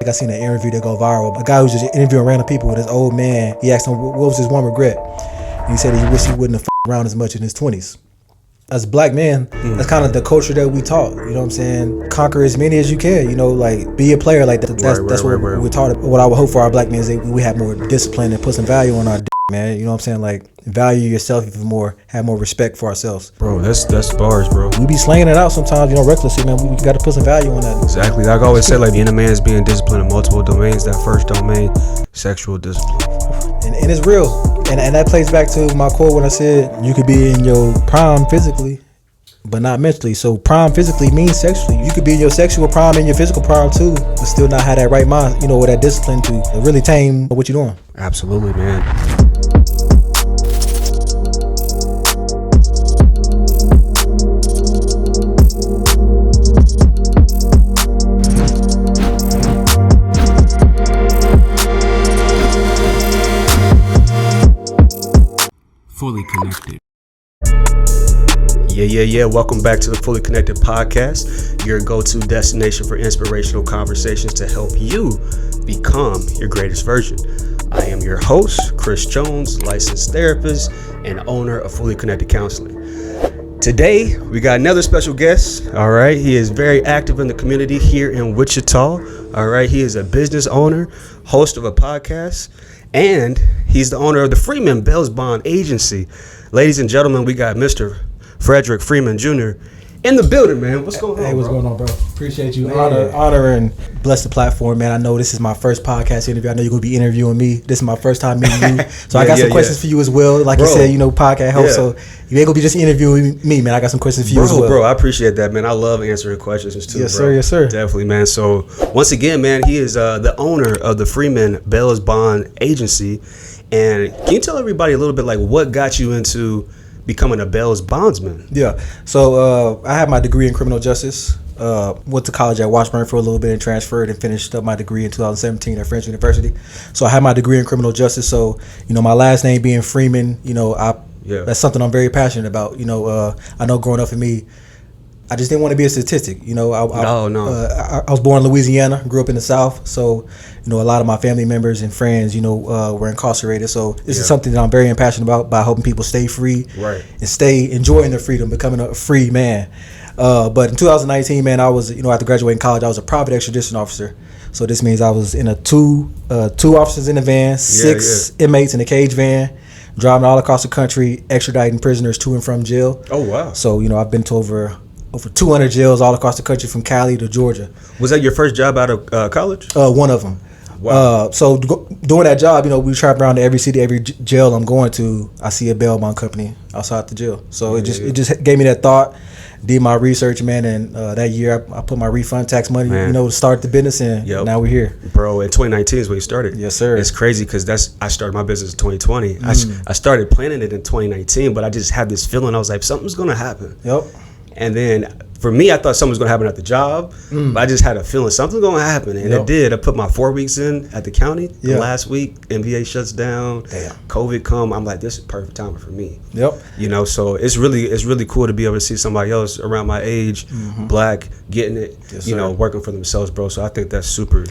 I seen an interview that go viral. A guy who's just interviewing random people with his old man. He asked him, what was his one regret? And he said he wished he wouldn't have around as much in his 20s. As a black man, that's kind of the culture that we taught. You know what I'm saying? Conquer as many as you can. You know, like be a player. Like that's what we're taught. What I would hope for our black men is that we have more discipline and put some value on our man. You know what I'm saying? Like value yourself even more. Have more respect for ourselves. Bro, that's bars, bro. We be slanging it out sometimes. You know, recklessly, man. We got to put some value on that. Exactly. Like I always say, like the inner man is being disciplined in multiple domains. That first domain, sexual discipline. And it's real. And that plays back to my quote when I said you could be in your prime physically, but not mentally. So prime physically means sexually. You could be in your sexual prime and your physical prime too, but still not have that right mind, you know, or that discipline to really tame what you're doing. Absolutely, man. Fully Connected. Yeah. Welcome back to the Fully Connected podcast, your go-to destination for inspirational conversations to help you become your greatest version. I am your host, Chris Jones, licensed therapist and owner of Fully Connected Counseling. Today, we got another special guest. All right. He is very active in the community here in Wichita. All right. He is a business owner, host of a podcast, and he's the owner of the Freeman Bond Agency. Ladies and gentlemen, we got Mr. Fredrick Freeman Jr. in the building, man. What's going on? Hey, what's going on, bro? Appreciate you. Honor and bless the platform, man. I know this is my first podcast interview. I know you're going to be interviewing me. This is my first time meeting you. So I got some questions for you as well. Like you said, you know, podcast host. So you ain't going to be just interviewing me, man. I got some questions for you as well. Bro, I appreciate that, man. I love answering questions too, yes, sir. Yes, sir. Definitely, man. So once again, man, he is the owner of the Freeman Bond Agency. And can you tell everybody a little bit like what got you into becoming a bail bondsman? Yeah. So I had my degree in criminal justice. Went to college at Washburn for a little bit and transferred and finished up my degree in 2017 at French University. So I had my degree in criminal justice. So, you know, my last name being Freeman, you know, that's something I'm very passionate about. You know, I know growing up for me, I just didn't want to be a statistic. You know, I was born in Louisiana, grew up in the South. So, you know, a lot of my family members and friends, you know, were incarcerated. So this is something that I'm very passionate about, by helping people stay free and stay enjoying their freedom, becoming a free man. But in 2019, man, I was, you know, after graduating college, I was a private extradition officer. So this means I was in a two officers in the van, six inmates in a cage van, driving all across the country, extraditing prisoners to and from jail. Oh, wow. So, you know, I've been to over 200 jails all across the country from Cali to Georgia. Was that your first job out of college? One of them. Wow. So doing that job, you know, we travel around to every city, every jail I'm going to, I see a bail bond company outside the jail. So it just gave me that thought, did my research, man, and that year I put my refund tax money, you know, to start the business, and now we're here. Bro, in 2019 is when you started. Yes, sir. It's crazy because I started my business in 2020. I started planning it in 2019, but I just had this feeling. I was like, something's going to happen. Yep. And then for me, I thought something was going to happen at the job, but I just had a feeling something's going to happen. And it did. I put my 4 weeks in at the county. The last week, NBA shuts down. Damn. COVID come. I'm like, this is perfect timing for me. Yep. You know, so it's really cool to be able to see somebody else around my age, black, getting it, you know, working for themselves, bro. So I think that's super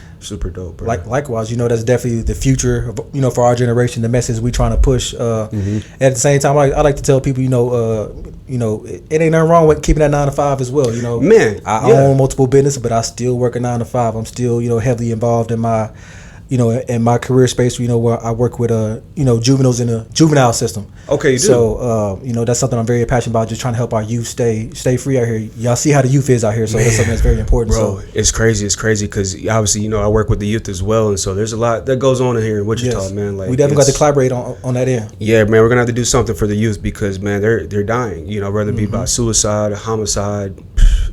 dope, bro. Likewise, you know, that's definitely the future, you know, for our generation, the message we trying to push. At the same time, I like to tell people, you know, it ain't nothing wrong with keeping that 9 to 5 as well. You know, man, I own multiple businesses, but I still work a 9 to 5. I'm still, you know, heavily involved in my, you know, in my career space, you know, where I work with, you know, juveniles in the juvenile system. Okay, you do. So, you know, that's something I'm very passionate about, just trying to help our youth stay free out here. Y'all see how the youth is out here, so that's something that's very important. Bro, it's crazy because obviously, you know, I work with the youth as well, and so there's a lot that goes on in here in Wichita, man. Like, we definitely got to collaborate on that end. Yeah, man, we're gonna have to do something for the youth because, man, they're dying. You know, whether it be by suicide, homicide,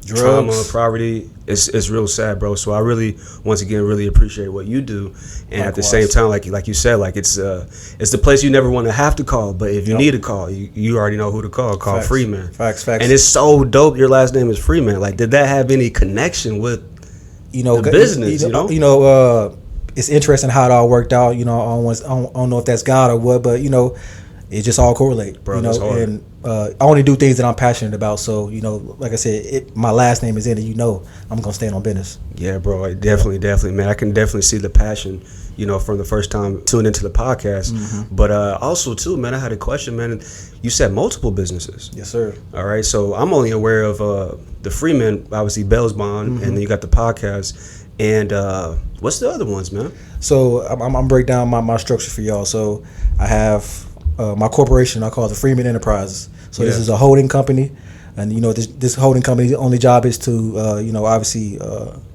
drugs, trauma, poverty. It's real sad, bro. So I really, once again, really appreciate what you do, and at the same time, like you said, like it's the place you never want to have to call, but if you need to call, you already know who to call. Call Freeman. Facts. And it's so dope. Your last name is Freeman. Like, did that have any connection with the business? It's interesting how it all worked out. You know, I don't know if that's God or what, but you know, it just all correlate, bro. You know, that's hard. and I only do things that I'm passionate about. So, you know, like I said, my last name is in it. You know, I'm gonna stand on business. Yeah, bro. Definitely, man. I can definitely see the passion, you know, from the first time tuning into the podcast. But also, too, man, I had a question, man. You said multiple businesses. Yes, sir. All right. So I'm only aware of the Freeman, obviously, Bondsman, and then you got the podcast. And what's the other ones, man? So I'm break down my structure for y'all. So I have my corporation. I call it the Freeman Enterprises. So this is a holding company, and you know this holding company's only job is to you know, obviously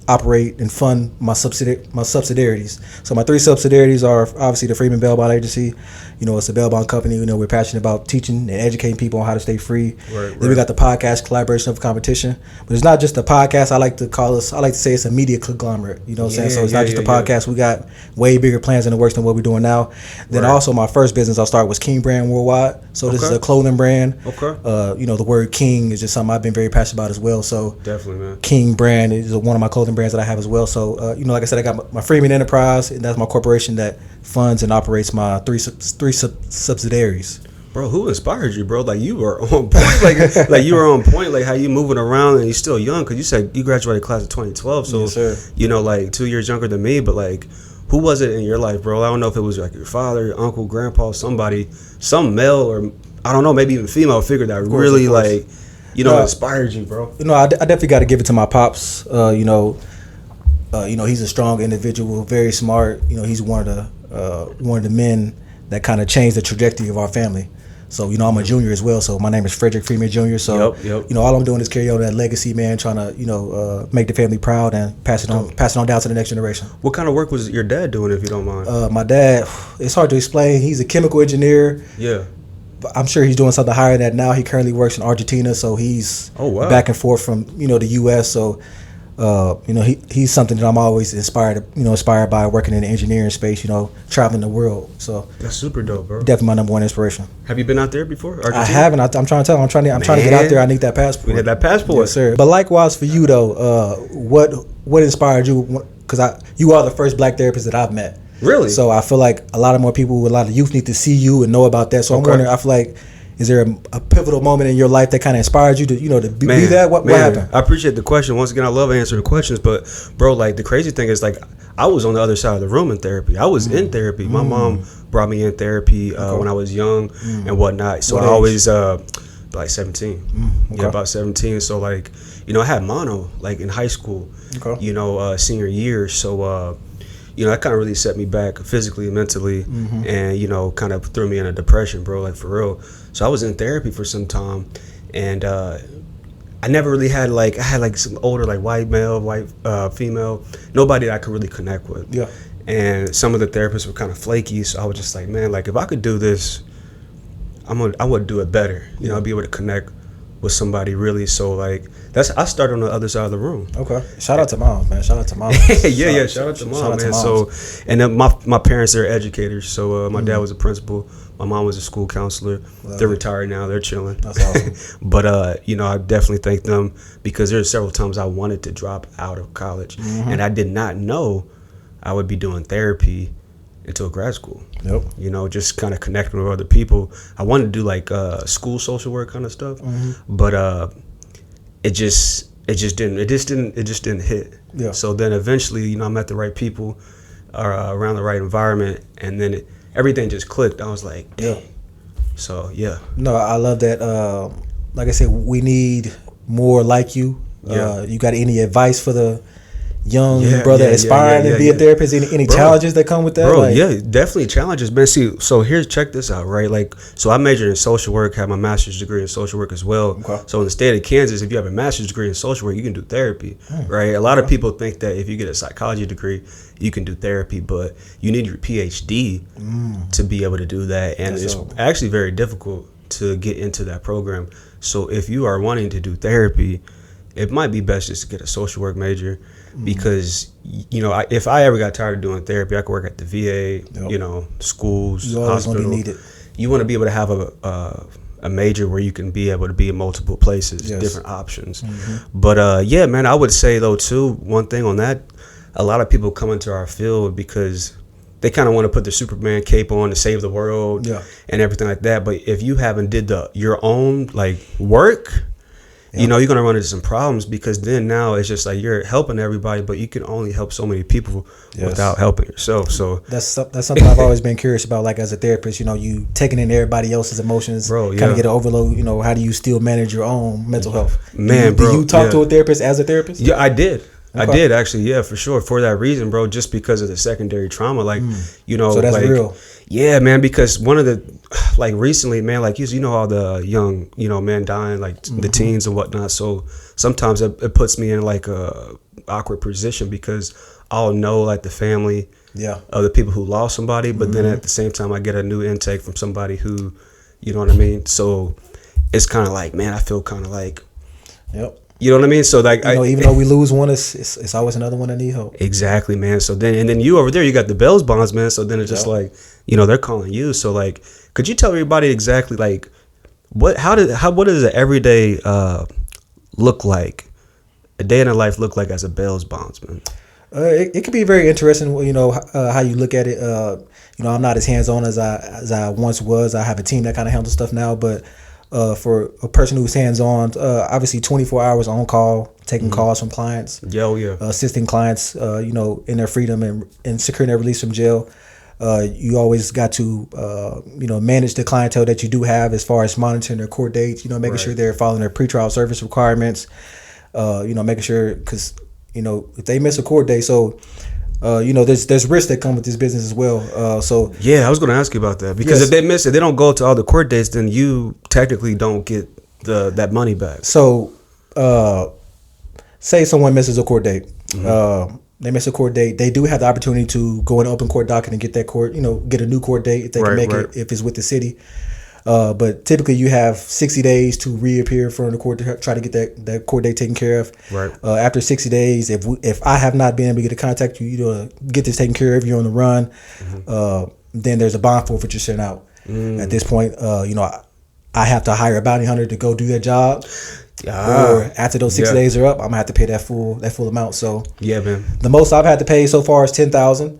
operate and fund my subsidiaries. So my 3 subsidiaries are obviously the Freeman Bail Bond Agency. You know, it's a bail bond company. You know, we're passionate about teaching and educating people on how to stay free. Right. Then we got the podcast, Collaboration of Competition. But it's not just a podcast. I like to say it's a media conglomerate. You know what I'm saying? So it's not just a podcast. We got way bigger plans in the works than what we're doing now. Then also my first business I'll start was King Brand Worldwide. So this is a clothing brand. Okay. You know, the word King is just something I've been very passionate about as well. So definitely, man. King Brand is one of my clothing brands that I have as well. So you know, like I said, I got my Freeman Enterprise, and that's my corporation that funds and operates my three subsidiaries. Bro, who inspired you, bro? Like, you were on point. like you were on point. Like, how you moving around and you're still young, because you said you graduated class of 2012. So, yes, sir. You know, like 2 years younger than me. But like, who was it in your life, bro? I don't know if it was like your father, your uncle, grandpa, somebody, some male, or I don't know, maybe even female figure that really like, you know, inspired you, bro. You know, I definitely got to give it to my pops. You know, he's a strong individual, very smart. You know, he's one of the men that kind of changed the trajectory of our family. So, you know, I'm a junior as well. So my name is Fredrick Freeman Jr. So, you know, all I'm doing is carry on that legacy, man, trying to, you know, make the family proud and pass it on down to the next generation. What kind of work was your dad doing, if you don't mind? My dad, it's hard to explain. He's a chemical engineer. Yeah. I'm sure he's doing something higher than that now. He currently works in Argentina, so he's back and forth from, you know, the U.S. So, you know, he's something that I'm always inspired by, working in the engineering space, you know, traveling the world. So that's super dope, bro. Definitely my number one inspiration. Have you been out there before, Argentina? I haven't. I'm trying to tell him. I'm trying to get out there. I need that passport. We need that passport. Yes, sir. But likewise for you, though, what inspired you? Because you are the first black therapist that I've met. Really? So I feel like a lot of youth need to see you and know about that. So I'm wondering, I feel like, is there a pivotal moment in your life that kind of inspired you to, you know, to be that? What happened? I appreciate the question. Once again, I love answering questions. But, bro, like, the crazy thing is, like, I was on the other side of the room in therapy. I was in therapy. My mom brought me in therapy when I was young and whatnot. So I always, like 17. Yeah, about 17. So, like, you know, I had mono, like, in high school, you know, senior year. So, you know, that kind of really set me back physically and mentally, and, you know, kind of threw me in a depression, bro, like, for real. So I was in therapy for some time, and I never really had, like, I had, like, some older, like, white male, white female, nobody that I could really connect with. Yeah. And some of the therapists were kind of flaky, so I was just like, man, like, if I could do this, I would do it better. You know, I'd be able to connect with somebody really. So, like, I started on the other side of the room. Okay. Shout out to moms, man. Shout out to moms. yeah. Shout out to moms, man. So, and then my parents, they're educators. So my dad was a principal. My mom was a school counselor. They're retired now. They're chilling. That's awesome. But, you know, I definitely thank them, because there's several times I wanted to drop out of college. And I did not know I would be doing therapy until grad school. Yep. You know, just kind of connecting with other people. I wanted to do, like, school social work kind of stuff. But it just didn't hit. Yeah. So then eventually, you know, I met the right people around the right environment, and then everything just clicked. I was like, dang. Yeah. So, yeah. No, I love that. Like I said, we need more like you. Yeah. You got any advice for the young brother aspiring to be a therapist? Any challenges that come with that? Bro, like, definitely challenges, man. See, so check this out, right? Like, so I majored in social work, have my master's degree in social work as well. Okay. So in the state of Kansas, if you have a master's degree in social work, you can do therapy, right? A lot of people think that if you get a psychology degree, you can do therapy, but you need your PhD to be able to do that. And it's actually very difficult to get into that program. So if you are wanting to do therapy, it might be best just to get a social work major. Because, you know, if I ever got tired of doing therapy, I could work at the VA, you know, schools, hospital. You want to be able to have a major where you can be able to be in multiple places, different options. But, yeah, man, I would say, though, too, one thing on that, a lot of people come into our field because they kind of want to put the Superman cape on to save the world and everything like that. But if you haven't did your own like work, you know, you're going to run into some problems, because then now it's just like you're helping everybody, but you can only help so many people without helping yourself. So that's something I've always been curious about, like as a therapist, you know, you taking in everybody else's emotions, kind of get an overload, you know, how do you still manage your own mental health? Man, do you talk to a therapist as a therapist? Yeah, I did. Okay. I did actually, yeah, for sure. For that reason, bro, just because of the secondary trauma, like, you know, so that's like, real. Yeah, man, because one of the, like recently, man, like you know all the young, you know, men dying, like the teens and whatnot. So sometimes it puts me in like a awkward position, because I'll know like the family of the people who lost somebody, but then at the same time I get a new intake from somebody who, you know what I mean? So it's kind of like, man, I feel kind of like, you know what I mean? So like, you know, even though we lose one, it's always another one that need help. Exactly, man. So then you over there, you got the Bells Bondsman. So then it's just like, you know, they're calling you. So like, could you tell everybody exactly like what does an everyday look like? A day in a life look like as a Bells Bondsman? It could be very interesting. You know, how you look at it. You know, I'm not as hands on as I once was. I have a team that kind of handles stuff now, but. For a person who's hands-on, obviously 24 hours on call, taking calls from clients, assisting clients, you know, in their freedom and securing their release from jail. You always got to, you know, manage the clientele that you do have as far as monitoring their court dates, you know, making sure they're following their pretrial service requirements, you know, making sure, because, you know, if they miss a court date, so... you know, there's risks that come with this business as well. So yeah, I was going to ask you about that, because if they miss it, they don't go to all the court dates, then you technically don't get that money back. So, say someone misses a court date, they miss a court date. They do have the opportunity to go in an open court docket and get that court, you know, get a new court date if they can make it, if it's with the city. But typically you have 60 days to reappear in front of the court to try to get that court date taken care of. After 60 days, if I have not been able to get to contact you, you know, get this taken care of, you're on the run, then there's a bond forfeiture sent out. At this point, you know, I have to hire a bounty hunter to go do that job. Or after those 60 days are up, I'm gonna have to pay that full amount. So man, the most I've had to pay so far is $10,000.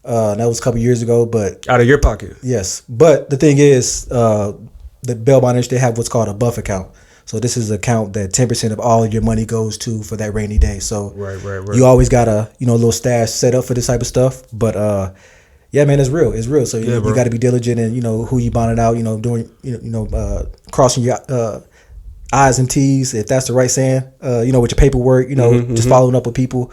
That was a couple years ago, but out of your pocket. Yes, but the thing is, the bail bonders, they have what's called a buffer account. So this is an account that 10% of all of your money goes to for that rainy day. So you always got a little stash set up for this type of stuff. But yeah, man, it's real. It's real. So you got to be diligent and, you know, who you bonded out. You know, doing crossing your I's and T's, if that's the right saying. You know, with your paperwork. You know, just following up with people.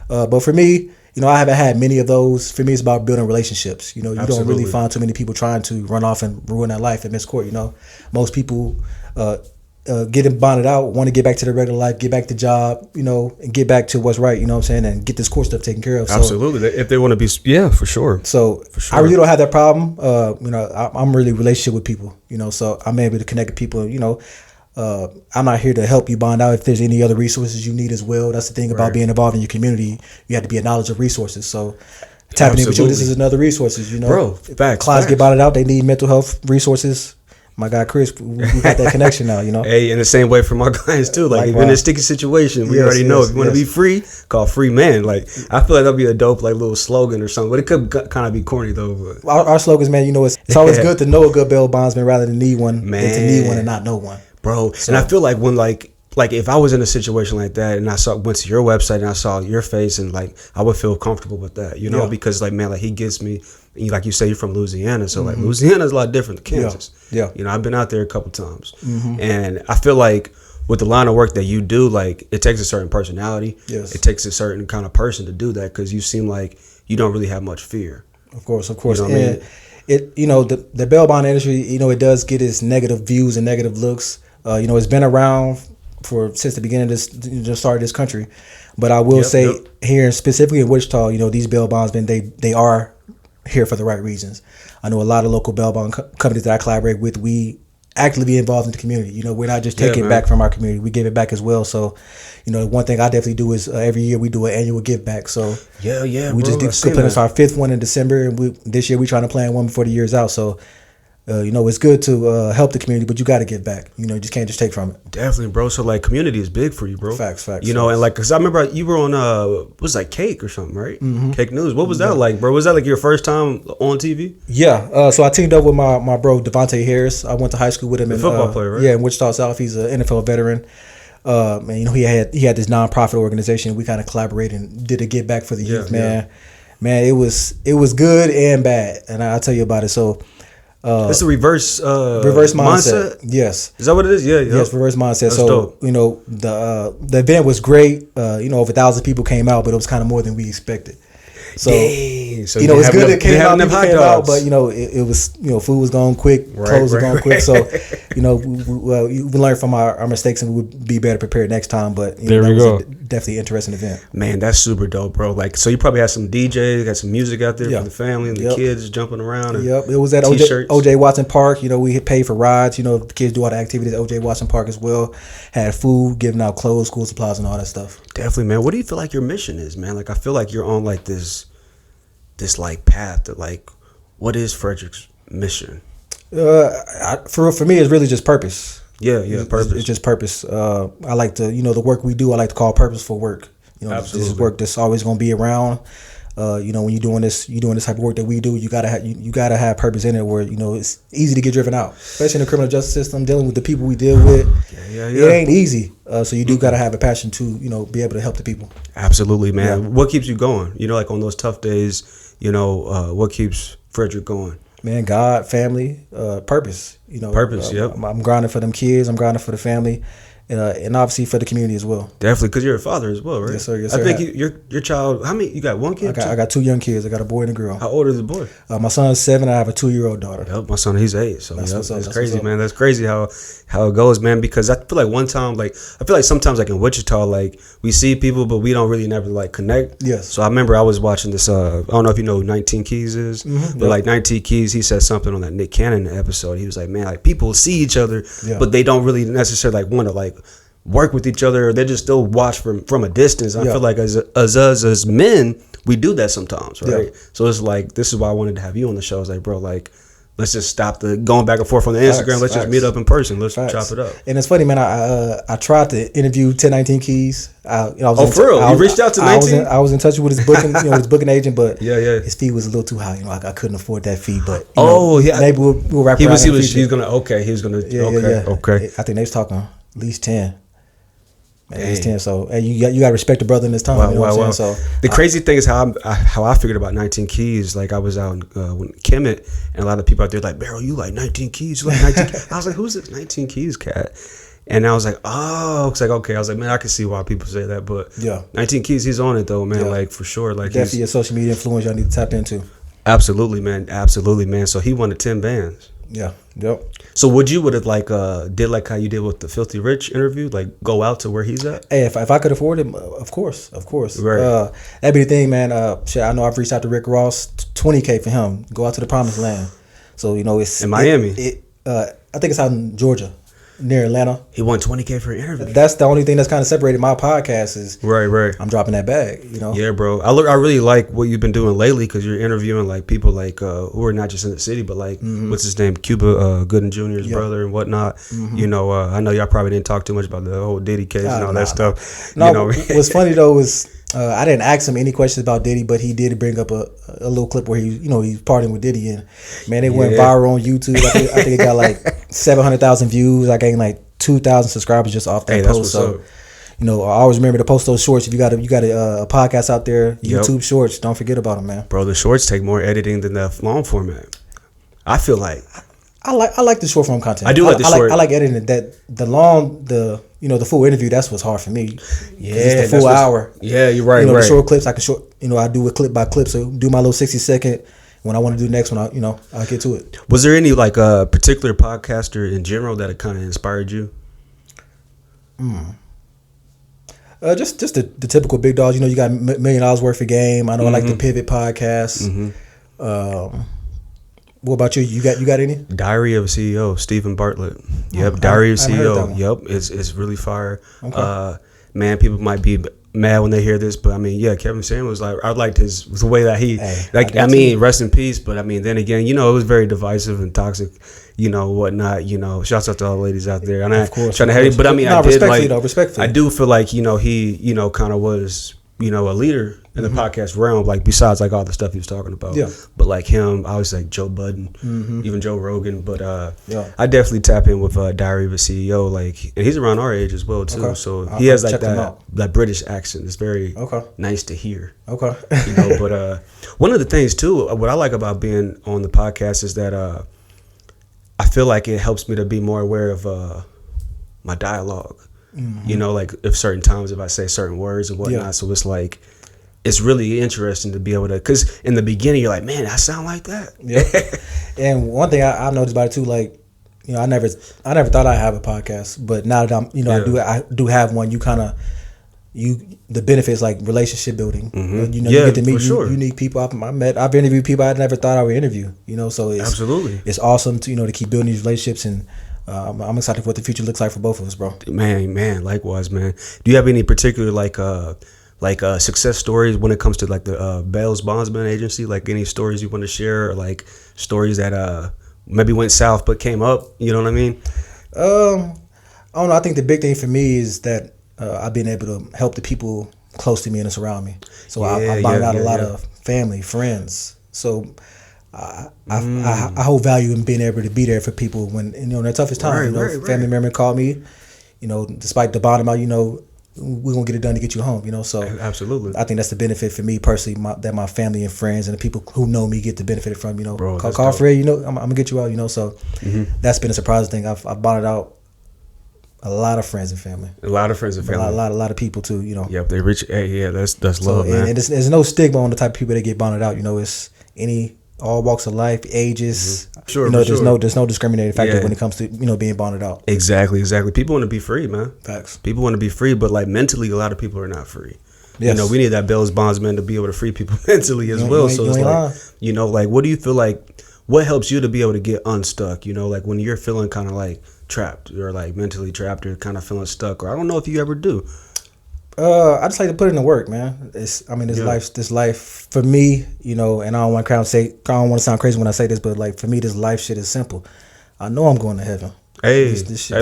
But for me, you know, I haven't had many of those. For me, it's about building relationships. You know, you don't really find too many people trying to run off and ruin their life and miss court. You know, most people getting bonded out want to get back to their regular life, get back to job, you know, and get back to what's right. You know what I'm saying? And get this court stuff taken care of. Absolutely. If they want to be, for sure. So I really don't have that problem. You know, I'm really relationship with people. You know, so I'm able to connect with people. You know. I'm not here to help you bond out if there's any other resources you need as well. That's the thing about being involved in your community. You have to be a knowledge of resources. So tapping in with you, this is another resources, you know. Bro, facts. Clients get bonded out, they need mental health resources. My guy Chris, we got that connection now, you know. Hey, in the same way for my clients too. Like, if you're in a sticky situation, we already know if you want to be free, call Free Man. Like, I feel like that'd be a dope like little slogan or something. But it could kind of be corny though. But. Our slogans, man, you know, it's always good to know a good bail bondsman rather than need one than to need one and not know one. Bro, so, and I feel like when like if I was in a situation like that and I went to your website and I saw your face and like I would feel comfortable with that, you know, because like, man, like he gives me, like you say, you're from Louisiana, so like Louisiana's a lot different than Kansas. You know, I've been out there a couple times, and I feel like with the line of work that you do, like it takes a certain personality. It takes a certain kind of person to do that, because you seem like you don't really have much fear. Of course. You know what I mean? It, you know, the bail bond industry, you know, it does get its negative views and negative looks. You know, it's been around since the beginning of the start of this country. But I will say here, specifically in Wichita, you know, these bail bondsmen, they are here for the right reasons. I know a lot of local bail bond companies that I collaborate with, we actively be involved in the community. You know, we're not just taking it back from our community, we give it back as well. So, you know, one thing I definitely do is every year we do an annual give back. So we just did our 5th one in December, and this year we're trying to plan one before the year's out. So it's good to help the community, but you got to give back. You just can't just take from it. Definitely, bro. So like, community is big for you, bro. Facts. And like, cause I remember you were on what was like Cake or something, right? Mm-hmm. Cake News. What was that like, bro? Was that like your first time on TV? Yeah. So I teamed up with my bro Devontae Harris. I went to high school with him. Football player, right? Yeah, in Wichita South. He's an NFL veteran. And he had this nonprofit organization. We kind of collaborated and did a give back for the youth, man. Yeah. Man, it was good and bad, and I'll tell you about it. So. It's a reverse mindset. Yes. Is that what it is? Yeah. Yes, reverse mindset. That's dope. The event was great. Over 1,000 people came out, but it was kind of more than we expected. So, dang. So it's good it came out, but it was food was going quick, clothes were going quick. So, we learned from our mistakes and we would be better prepared next time. But there we go. Definitely an interesting event. Man, that's super dope, bro. Like, so you probably had some DJs, got some music out there for the family and the kids jumping around. And it was at OJ Watson Park. We had paid for rides. The kids do all the activities at OJ Watson Park as well. Had food, giving out clothes, school supplies, and all that stuff. Definitely, man. What do you feel like your mission is, man? Like, I feel like you're on like this like path to like, what is Fredrick's mission? For me, it's really just purpose. Yeah, purpose. It's just purpose. I like to, the work we do, I like to call purposeful work. This is work that's always going to be around. When you're doing this type of work that we do, you gotta have purpose in it. Where it's easy to get driven out, especially in the criminal justice system, dealing with the people we deal with. Yeah. It ain't easy. So you do gotta have a passion to be able to help the people. Absolutely, man. Yeah. What keeps you going? Like on those tough days, what keeps Fredrick going? Man, God, family, purpose. Purpose. Yep. I'm grinding for them kids. I'm grinding for the family. And obviously for the community as well. Definitely, because you're a father as well, right? Yes, sir. I think your child. How many? You got one kid? I got 2 young kids. I got a boy and a girl. How old is the boy? My son's 7. I have a 2-year-old daughter. Yep, my son, he's 8. So that's crazy, man. That's crazy how it goes, man. Because I feel like one time, I feel like sometimes like in Wichita, like we see people, but we don't really never like connect. Yes. So I remember I was watching this. I don't know if you know who 19 Keys is, but like 19 Keys, he said something on that Nick Cannon episode. He was like, man, like people see each other, but they don't really necessarily like want to like work with each other. They just still watch from a distance. I feel like as men, we do that sometimes, right? Yeah. So it's like, this is why I wanted to have you on the show. I was like, bro, like, let's just stop the going back and forth on the Instagram. Let's just meet up in person. Let's chop it up. And it's funny, man. I tried to interview 1019 Keys. For real? You reached out to 19? I was in touch with his booking, his booking agent, but his fee was a little too high. I couldn't afford that fee. But maybe we'll wrap. He was gonna. Okay. I think they was talking at least 10. At least 10. So you got to respect the brother in this time. Wow. So the crazy thing is how I figured about 19 Keys. Like I was out in Kemet, and a lot of people out there like, Beryl, you like 19 Keys? You like 19 Keys? I was like, who's this 19 Keys cat? And I was like, oh, it's like, okay. I was like, man, I can see why people say that, but 19 Keys, he's on it though, man. Like for sure. Like definitely a social media influence y'all need to tap into. Absolutely, man. So he wanted 10 bands. Yeah. Yep. So would you have like did like how you did with the Filthy Rich interview, like go out to where he's at? Hey, if I could afford it, of course. Right. That'd be the thing, man. I know I've reached out to Rick Ross, $20K for him. Go out to the promised land. So it's in Miami. I think it's out in Georgia, near Atlanta. He won $20K for an interview. That's the only thing that's kind of separated my podcast is right. I'm dropping that bag, Yeah, bro. I really like what you've been doing lately because you're interviewing like people like who are not just in the city, but like what's his name, Cuba Gooding Jr.'s brother and whatnot. I know y'all probably didn't talk too much about the whole Diddy case and all that stuff. What's funny though is I didn't ask him any questions about Diddy, but he did bring up a little clip where he's partying with Diddy, and man, it went viral on YouTube. I think it got like 700,000 views. I gained like 2,000 subscribers just off that post. So, I always remember to post those shorts. If you got a podcast out there, YouTube shorts, don't forget about them, man. Bro, the shorts take more editing than the long format. I feel like I like the short form content. I do like the short. I like editing that. The full interview. That's what's hard for me. Yeah, it's the full hour. Yeah, you're right. The short clips I do it clip by clip. So do my little 60-second. When I want to do the next one, I'll get to it. Was there any like a particular podcaster in general that kind of inspired you? Just the typical big dogs. You got $1 million worth of game. I know I like the Pivot podcast. What about you? You got any? Diary of a CEO, Stephen Bartlett. Yep, Diary of a CEO. Yep, it's really fire. Okay. Man, people might be mad when they hear this, but I mean, yeah, Kevin Samuels, like I liked the way that he, rest in peace. But I mean, then again, it was very divisive and toxic, whatnot. Shouts out to all the ladies out there. And of course, trying to have it, but I mean, I did respectfully. I do feel like he, kind of was, a leader in the podcast realm, like besides like all the stuff he was talking about. Yeah. But like him, I was like Joe Budden, even Joe Rogan. But I definitely tap in with Diary of a CEO, and he's around our age as well too. Okay. So he has like that British accent. It's very nice to hear. Okay. But one of the things too, what I like about being on the podcast is that I feel like it helps me to be more aware of my dialogue. Like if certain times if I say certain words and whatnot. So it's like it's really interesting to be able to, because in the beginning you're like, man, I sound like that. Yeah. And one thing I noticed about it too, like, I never thought I'd have a podcast, but now that I'm, I do have one. The benefits like relationship building. You get to meet unique people. I've interviewed people I never thought I would interview. So it's absolutely, it's awesome to to keep building these relationships, and I'm excited for what the future looks like for both of us, bro. Man, likewise, man. Do you have any particular success stories when it comes to like the Bell's Bondsman agency? Like any stories you want to share, or like stories that maybe went south but came up? You know what I mean? I don't know. I think the big thing for me is that I've been able to help the people close to me and surround me. So I bonded out a lot of family, friends. So I hold value in being able to be there for people when in their toughest time. Family member called me. Despite the bottom out, we're gonna get it done to get you home. So absolutely, I think that's the benefit for me personally. That my family and friends and the people who know me get the benefit from. Bro, call Fred. I'm gonna get you out. So that's been a surprising thing. I've bonded out a lot of friends and family. A lot of friends and family. A lot of people too. Yep, they reach. Hey, yeah, that's love, man. And there's no stigma on the type of people that get bonded out. It's all walks of life, ages. Sure, there's no discriminating factor when it comes to being bonded out. Exactly. People want to be free, man. Facts. People want to be free, but like mentally, a lot of people are not free. Yes. We need that Bell's Bondsman to be able to free people mentally as well. So it's like, what do you feel like? What helps you to be able to get unstuck? Like when you're feeling kind of like trapped, or like mentally trapped, or kind of feeling stuck, or I don't know if you ever do. I just like to put in the work, man. This life for me, and I don't want to sound crazy when I say this, but like for me, this life shit is simple. I know I'm going to heaven. Hey, this shit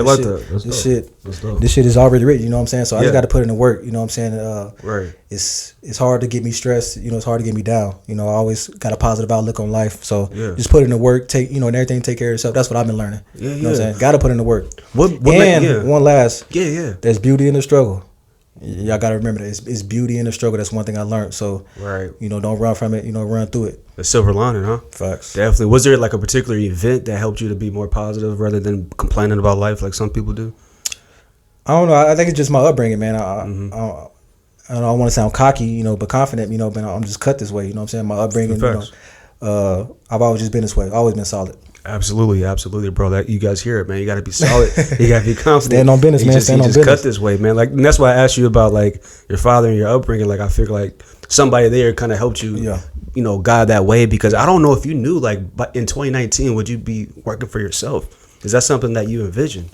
is already written. You know what I'm saying? So I just got to put in the work. You know what I'm saying? Right. It's hard to get me stressed. It's hard to get me down. I always got a positive outlook on life. So just put in the work. Take and everything. Take care of yourself. That's what I've been learning. You know what I'm saying? Got to put in the work. One last. There's beauty in the struggle. Y'all gotta remember that it's beauty in the struggle. That's one thing I learned. So don't run from it. Run through it. The silver lining, huh? Facts. Definitely. Was there like a particular event that helped you to be more positive rather than complaining about life like some people do? I don't know. I think it's just my upbringing, man. I don't want to sound cocky, but confident. But I'm just cut this way. You know what I'm saying? My upbringing. I've always just been this way. Always been solid. Absolutely, bro. That you guys hear it, man. You got to be solid. You got to be confident. Stand on business, man. Stand on business. Cut this way, man. Like, and that's why I asked you about like your father and your upbringing. Like, I feel like somebody there kind of helped you, guide that way. Because I don't know if you knew, like, in 2019, would you be working for yourself? Is that something that you envisioned?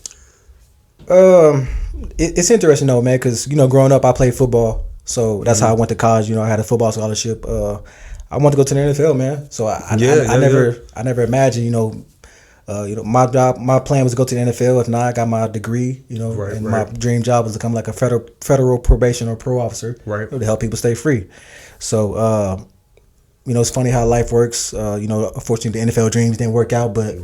It's interesting though, man. Because growing up, I played football, so that's how I went to college. I had a football scholarship. I wanted to go to the NFL, man. So I never imagined, my plan was to go to the NFL. If not, I got my degree, my dream job was to become like a federal probation or pro officer, to help people stay free. So, it's funny how life works. Unfortunately, the NFL dreams didn't work out, but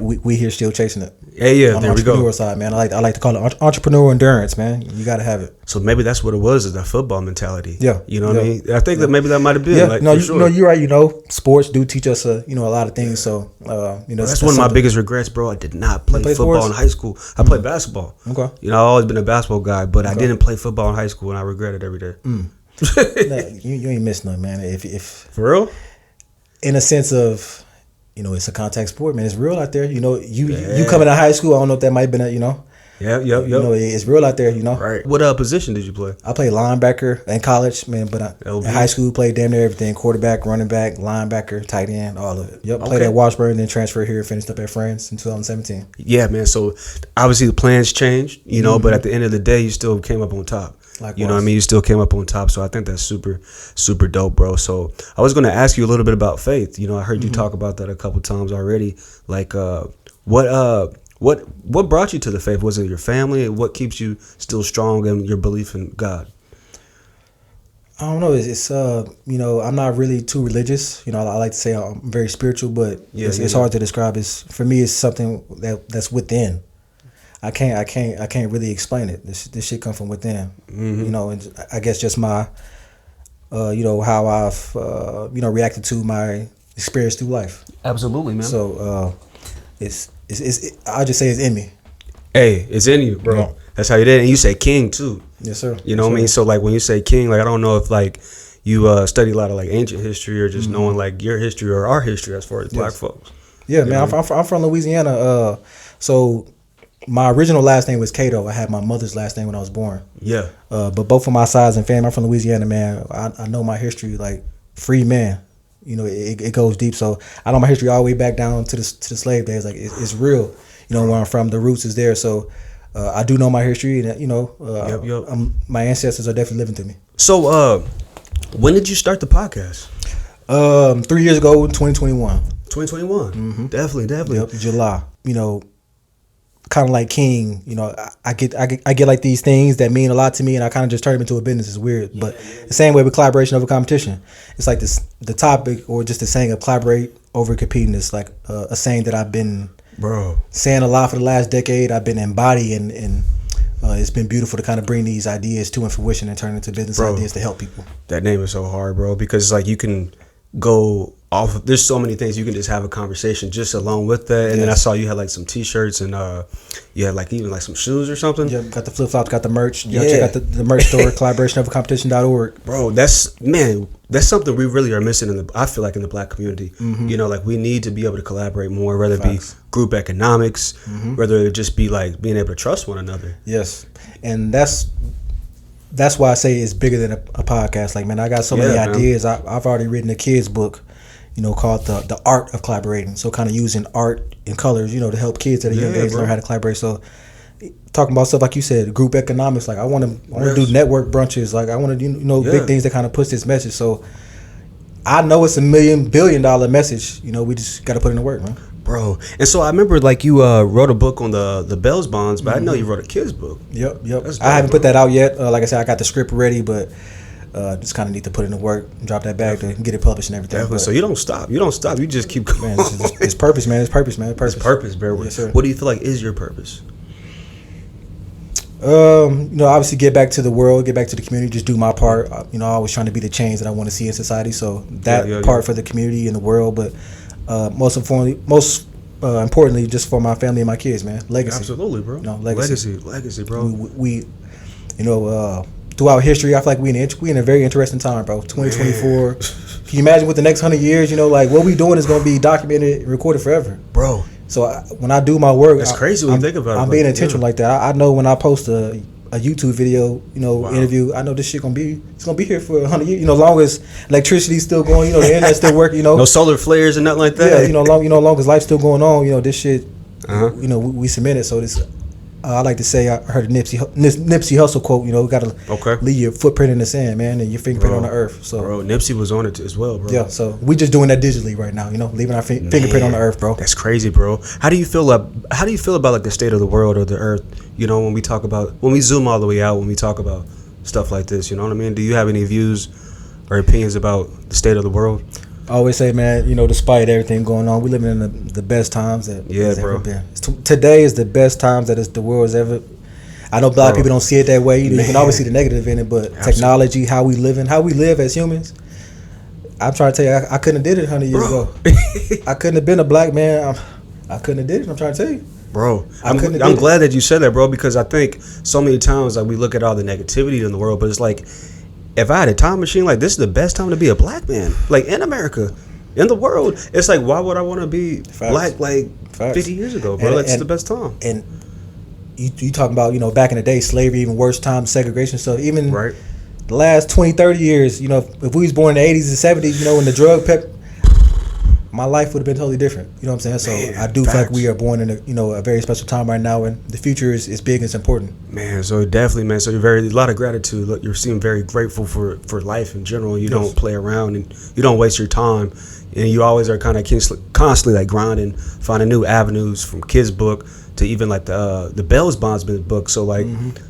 we here still chasing it. Yeah, there we go. On the entrepreneur side, man. I like to call it entrepreneur endurance, man. You got to have it. So maybe that's what it was, is that football mentality. Yeah, you know what I mean. I think that maybe that might have been. Yeah, you're right. Sports do teach us a lot of things. So that's one of my biggest regrets, bro. I did not play football in high school. I played basketball. Okay. I've always been a basketball guy, but I didn't play football in high school, and I regret it every day. You ain't missed nothing, man. If for real, in a sense of, it's a contact sport, man. It's real out there. You coming to high school. I don't know if that might have been Yep. It's real out there. Right. What position did you play? I played linebacker in college, man. But in high school, played damn near everything: quarterback, running back, linebacker, tight end, all of it. Yep. Played at Washburn, then transferred here, finished up at Friends in 2017. Yeah, man. So obviously the plans changed, but at the end of the day, you still came up on top. Likewise. You know what I mean? You still came up on top. So I think that's super, super dope, bro. So I was going to ask you a little bit about faith. You know, I heard you talk about that a couple times already. Like, what brought you to the faith? Was it your family? What keeps you still strong in your belief in God? I don't know. It's you know, I'm not really too religious. You know, I like to say I'm very spiritual, but it's hard to describe. For me, it's something that's within. I can't really explain it. This shit come from within. Mm-hmm. You know, and I guess just my, you know, how I've you know, reacted to my experience through life. Absolutely, man. So I just say it's in me. Hey, it's in you, bro. Yeah. That's how you did it. And you say king too. Yes, sir. You know what I mean? So like when you say king, like I don't know if like you study a lot of like ancient history or just knowing like your history or our history as far as black folks. Yeah, man. I'm from Louisiana. So my original last name was Cato. I had my mother's last name when I was born. Yeah. But both of my sides and family, I'm from Louisiana, man. I know my history like free man. You know, it goes deep. So I know my history all the way back down to the slave days. Like it's real. You know, where I'm from, the roots is there. So I do know my history, and you know, my ancestors are definitely living through me. So when did you start the podcast? 3 years ago, 2021. 2021. Mm-hmm. Definitely. Yep, July. You know, kind of like King. You know, I get like these things that mean a lot to me, and I kind of just turn them into a business. It's weird, but the same way with collaboration over competition. It's like the topic or just the saying of collaborate over competing is like a saying that I've been saying a lot for the last decade. I've been embodying, and it's been beautiful to kind of bring these ideas to fruition and turn into business ideas to help people. That name is so hard, bro, because it's like you can go off. There's so many things you can just have a conversation just along with that. And then I saw you had like some T-shirts and you had like even like some shoes or something. Yeah, got the flip flops, got the merch. Yeah, check out the merch store, collaborationovercompetition.org. Bro, that's something we really are missing I feel like in the black community. Mm-hmm. You know, like we need to be able to collaborate more, whether it be group economics, whether it just be like being able to trust one another. Yes, and that's why I say it's bigger than a podcast. Like, man, I got so many ideas. I've already written a kid's book, you know, called the art of collaborating. So kind of using art and colors, you know, to help kids at a young age learn how to collaborate. So talking about stuff like you said, group economics. Like I want to do network brunches. Like I want to do, you know, big things that kind of push this message. So I know it's $1 billion message. You know, we just got to put in the work, man. Bro, and so I remember like you wrote a book on the Bells bonds, but I know you wrote a kid's book. Yep. I haven't put that out yet. Like I said, I got the script ready, but just kind of need to put in the work, drop that bag to get it published and everything. Definitely. So you don't stop. You just keep going. Man, it's purpose, man. It's purpose, man. It's purpose, bro. Yes, sir. What do you feel like is your purpose? You know, obviously get back to the world, get back to the community, just do my part. You know, always trying to be the change that I want to see in society. So that part for the community and the world, but most importantly, just for my family and my kids, man. Legacy. Absolutely, bro. You know, legacy, bro. We you know, throughout history, I feel like we in a very interesting time, bro. 2024. Can you imagine what the next 100 years, you know, like what we doing is going to be documented and recorded forever, bro. So when I do my work, that's crazy when you think about it. I'm being intentional like that. I know when I post a YouTube video, you know, interview, I know this shit gonna be here for 100 years. You know, as long as electricity's still going, you know, the internet's still working, you know. No solar flares and nothing like that. Yeah, you know, long as life's still going on, you know, this shit, you know, we cemented. So this, I like to say, I heard a Nipsey Hussle quote, you know, got to leave your footprint in the sand, man, and your fingerprint on the earth. So, bro, Nipsey was on it as well, bro. Yeah, so we just doing that digitally right now, you know, leaving our fingerprint on the earth, bro. That's crazy, bro. How do you feel about like the state of the world or the earth? You know, when we zoom all the way out, when we talk about stuff like this, you know what I mean? Do you have any views or opinions about the state of the world? I always say, man, you know, despite everything going on, we living in the best times that has ever been. Today is the best times that the world has ever. I know a lot of people don't see it that way. You can always see the negative in it, but technology, how we live as humans. I'm trying to tell you, I couldn't have did it 100 years ago. I couldn't have been a black man. I couldn't have did it. I'm trying to tell you. Bro, I'm glad that you said that, bro, because I think so many times like we look at all the negativity in the world, but it's like, if I had a time machine, like this is the best time to be a black man, like in America, in the world. It's like, why would I want to be black like 50 years ago, bro? That's the best time. And you talking about, you know, back in the day, slavery, even worse times, segregation. So even the last 20, 30 years, you know, if we was born in the 80s and 70s, you know, when the drug my life would have been totally different. You know what I'm saying? So I do feel like we are born in a very special time right now, and the future is big and it's important. Man, so definitely, man. So you're a lot of gratitude. Look, you seem very grateful for life in general. You don't play around and you don't waste your time, and you always are kind of constantly like grinding, finding new avenues from kids' book to even like the Bell's Bondsman book. So like,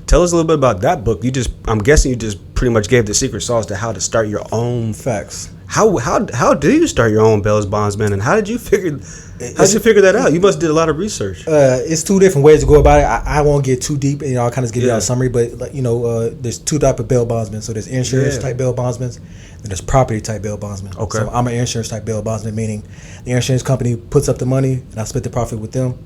tell us a little bit about that book. I'm guessing you just pretty much gave the secret sauce to how to start your own. Facts. How do you start your own Bell's Bondsman, and how did you figure that out? You must did a lot of research. It's two different ways to go about it. I won't get too deep, and I'll kind of give you a summary. But there's two type of bail bondsmen. So there's insurance type bail bondsmen, and there's property type bail bondsmen. Okay. So I'm an insurance type bail bondsman, meaning the insurance company puts up the money, and I split the profit with them.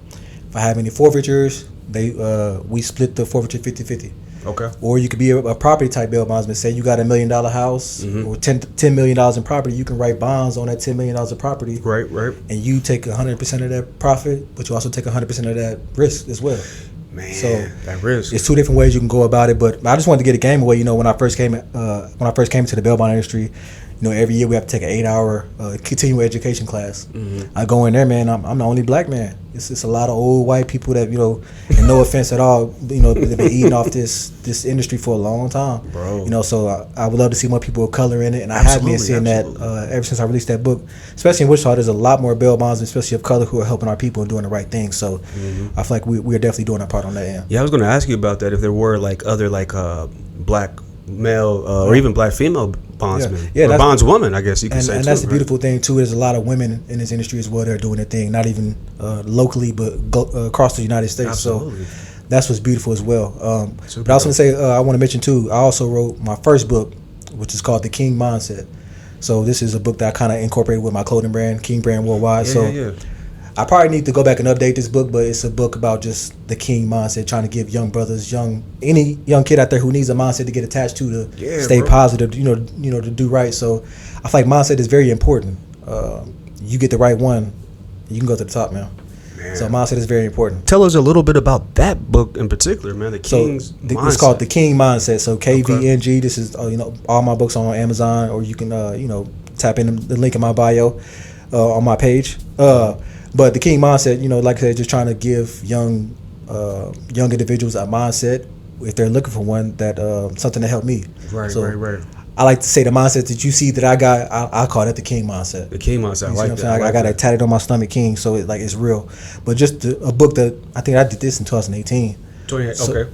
If I have any forfeitures, we split the forfeiture 50-50. Okay. Or you could be a property type bail bondsman. Say you got $1 million house or $10 million in property. You can write bonds on that $10 million of property. Right. And you take 100% of that profit, but you also take 100% of that risk as well. Man, so that risk. It's two different ways you can go about it. But I just wanted to get a game away. When I first came into the bail bond industry, every year we have to take an 8-hour continuing education class. I go in there, man. I'm the only black man. It's a lot of old white people that and no offense at all, they've been eating off this industry for a long time, bro. So I would love to see more people of color in it, and I have been seeing that ever since I released that book. Especially in Wichita, there's a lot more bail bonds, especially of color, who are helping our people and doing the right thing. So I feel like we are definitely doing our part on that end. Yeah, I was going to ask you about that. If there were like other black male or even black female bondsmen, or bondswoman, I guess you could say. And that's the beautiful thing too. There's a lot of women in this industry as well that are doing their thing, not even locally, but across the United States. Absolutely. So that's what's beautiful as well. But I was going to say, I want to mention too, I also wrote my first book, which is called The King Mindset. So this is a book that I kind of incorporated with my clothing brand, King Brand Worldwide. I probably need to go back and update this book, but it's a book about just the king mindset, trying to give young brothers, any young kid out there who needs a mindset to get attached to stay positive, to do right. So I feel like mindset is very important. You get the right one, you can go to the top, man. So mindset is very important. Tell us a little bit about that book in particular, man. The King's Mindset. It's called The King Mindset. So KVNG. This is all my books are on Amazon, or you can tap in the link in my bio on my page. But the King Mindset, like I said, just trying to give young individuals a mindset, if they're looking for one, that something to help me. Right. I like to say the mindset that you see that I got, I call that the King Mindset. The King Mindset, I like that. I got it tatted on my stomach, King, so it's real. But just a book that I think I did this in 2018.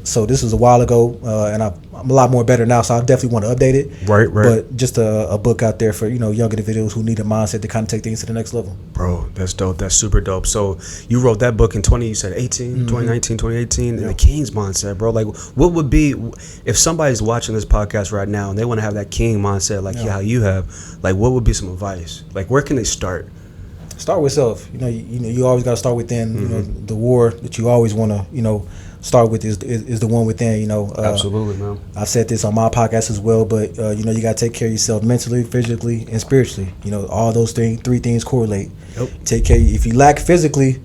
So this was a while ago, and I'm a lot more better now, so I definitely want to update it. Right. But just a book out there for young individuals who need a mindset to kind of take things to the next level. Bro, that's dope. That's super dope. So you wrote that book in 2019, 2018, and The King's Mindset, bro. Like, what would be, if somebody's watching this podcast right now and they want to have that King Mindset like how you have, like, what would be some advice? Like, where can they start? Start with self. You always got to start within. The war that you always want to start with is the one within. Absolutely, man. I've said this on my podcast as well, but you got to take care of yourself mentally, physically, and spiritually. All those three things correlate. Yep. Take care. If you lack physically,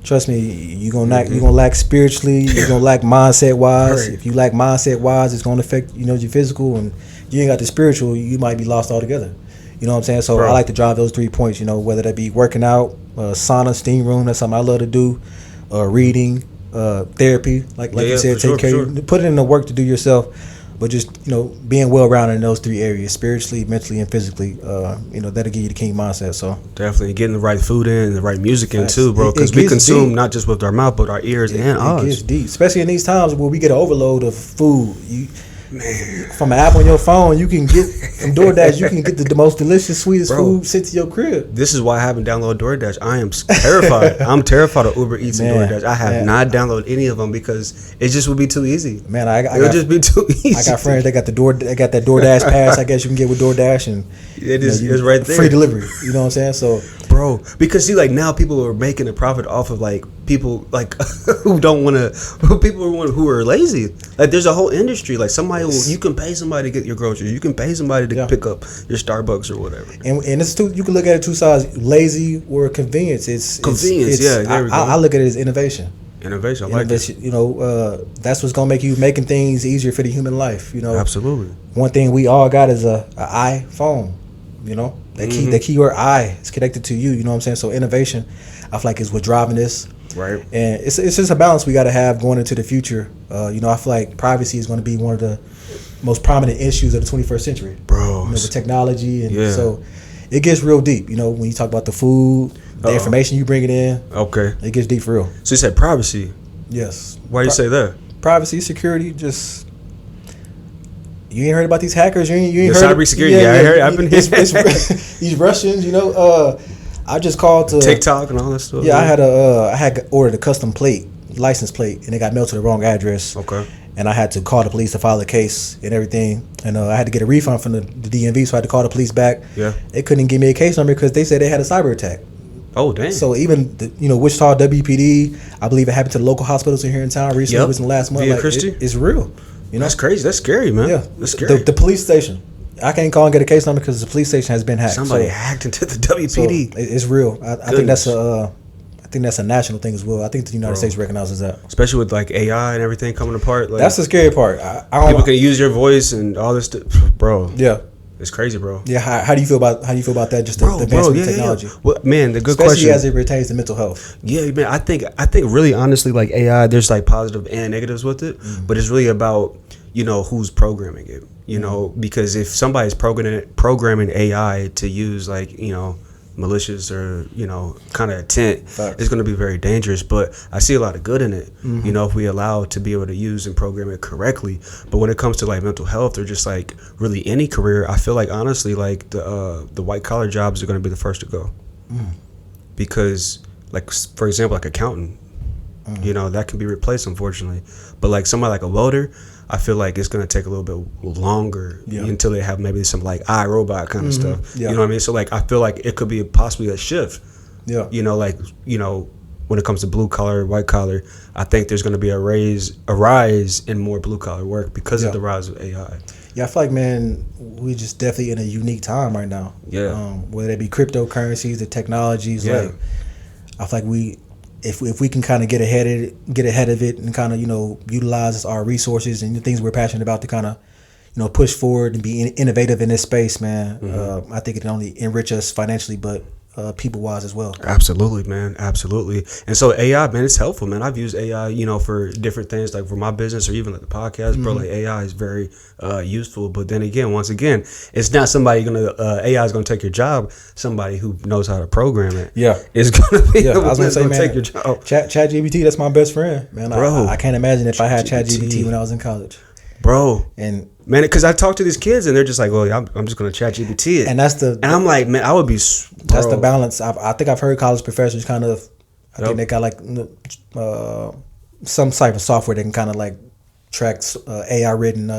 trust me, you're gonna lack spiritually. You're gonna lack mindset wise. Right. If you lack mindset wise, it's gonna affect your physical, and you ain't got the spiritual, you might be lost altogether. You know what I'm saying? So I like to drive those 3 points, whether that be working out, sauna, steam room, that's something I love to do, reading, therapy, like you said, take care of you, put it in the work to do yourself, but just, being well-rounded in those 3 areas, spiritually, mentally, and physically, that'll give you the king mindset. So definitely getting the right food in, the right music in too, bro, because we consume deep. Not just with our mouth, but our ears and eyes. It gets deep, especially in these times where we get an overload of food. Man. From an app on your phone, you can get from DoorDash. You can get the most delicious, sweetest food sent to your crib. This is why I haven't downloaded DoorDash. I am terrified. I'm terrified of Uber Eats and DoorDash. I have not downloaded any of them because it just would be too easy. Man, it would just be too easy. I got friends. They got that DoorDash pass. I guess you can get with DorDash, and it's right there. Free delivery. You know what I'm saying? So, bro, because see, like now people are making a profit off of like people like who don't want to, people who are lazy. Like there's a whole industry. Like somebody, you can pay somebody to get your groceries. You can pay somebody to pick up your Starbucks or whatever. And it's you can look at it two sides: lazy or convenience. It's convenience. There we go. I look at it as innovation. Innovation. I like it. That's what's gonna make you making things easier for the human life. Absolutely. One thing we all got is a iPhone. That keyword I is connected to you. You know what I'm saying? So innovation, I feel like, is what's driving this. Right. And it's just a balance we got to have going into the future. I feel like privacy is going to be one of the most prominent issues of the 21st century. Bro. With technology. And so it gets real deep, when you talk about the food, the information you bring it in. Okay. It gets deep for real. So you said privacy. Yes. Why do you say that? Privacy, security, just... You ain't heard about these hackers? You ain't the heard cybersecurity? Yeah, I heard. I've been it's these Russians, I just called to TikTok and all that stuff. Yeah, I had ordered a custom license plate, and it got mailed to the wrong address. Okay. And I had to call the police to file a case and everything. And I had to get a refund from the DMV, so I had to call the police back. Yeah. They couldn't give me a case number because they said they had a cyber attack. Oh, dang. So even Wichita WPD, I believe it happened to the local hospitals in here in town recently. It was in the last month. Via Christie? It's real. That's crazy. That's scary, man. Yeah. That's scary. The police station. I can't call and get a case number because the police station has been hacked. Somebody hacked into the WPD. So it's real. I think that's a national thing as well. I think the United States recognizes that, especially with like AI and everything coming apart. Like, that's the scary part. People can use your voice and all this stuff, bro. Yeah, it's crazy, bro. Yeah, how do you feel about that? Just the advancement of technology. Yeah. Well, man, the good especially question, as it pertains to mental health. Yeah, man. I think really honestly, like AI, there's like positives and negatives with it, but it's really about who's programming it. Because if somebody's programming AI to use like malicious or kind of intent, it's going to be very dangerous. But I see a lot of good in it. If we allow it to be able to use and program it correctly. But when it comes to like mental health or just like really any career, I feel like honestly like the white collar jobs are going to be the first to go, because like for example like accountant, that can be replaced unfortunately. But like somebody like a welder, I feel like it's going to take a little bit longer until they have maybe some like iRobot kind of stuff. You know what I mean? So like I feel like it could be possibly a shift. Yeah. When it comes to blue collar, white collar, I think there's going to be a rise in more blue collar work because of the rise of AI. Yeah, I feel like, man, we just definitely in a unique time right now. Yeah. Whether it be cryptocurrencies, the technologies, like I feel like if we can kind of get ahead of it and kind of utilize our resources and the things we're passionate about to kind of push forward and be innovative in this space, man. I think it can only enrich us financially, but people wise as well. Absolutely, man. Absolutely. And so AI, man, it's helpful, man. I've used AI, for different things, like for my business or even like the podcast, bro. Like AI is very useful. But then again, once again, it's not somebody AI is gonna take your job. Somebody who knows how to program it, is gonna be able to take your job. ChatGPT, that's my best friend, man. Bro, I can't imagine if I had ChatGPT when I was in college, bro. And man, because I talk to these kids and they're just like, "Well, I'm just gonna ChatGPT it," and I'm like, man, I would be. That's the balance. I think I've heard college professors kind of. I think they got like some type of software that can kind of like track AI written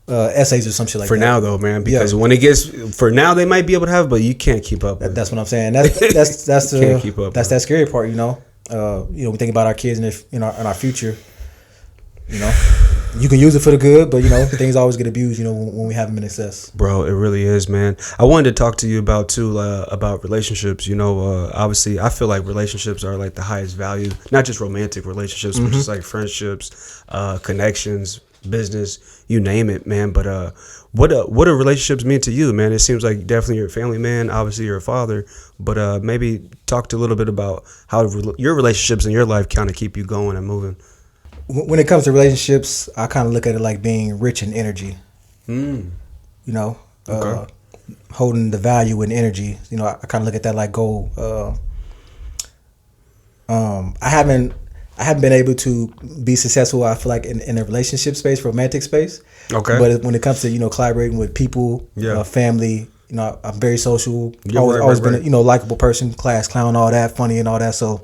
essays or some shit like that. For now, though, man, because when it gets for now, they might be able to have, but you can't keep up. That's what I'm saying. That's the can't keep up. That's that scary part, we think about our kids and in our future. You can use it for the good, but things always get abused. When we have them in excess. Bro, it really is, man. I wanted to talk to you about relationships. Obviously, I feel like relationships are like the highest value, not just romantic relationships, but just like friendships, connections, business, you name it, man. But what do relationships mean to you, man? It seems like definitely you're a family man. Obviously, you're a father. But maybe talk to a little bit about how your relationships in your life kind of keep you going and moving. When it comes to relationships, I kind of look at it like being rich in energy. Holding the value in energy. I kind of look at that like gold. I haven't been able to be successful, I feel like, in a relationship space, romantic space. Okay. But when it comes to collaborating with people, family, I'm very social. Always been a likable person, class clown, all that, funny and all that. So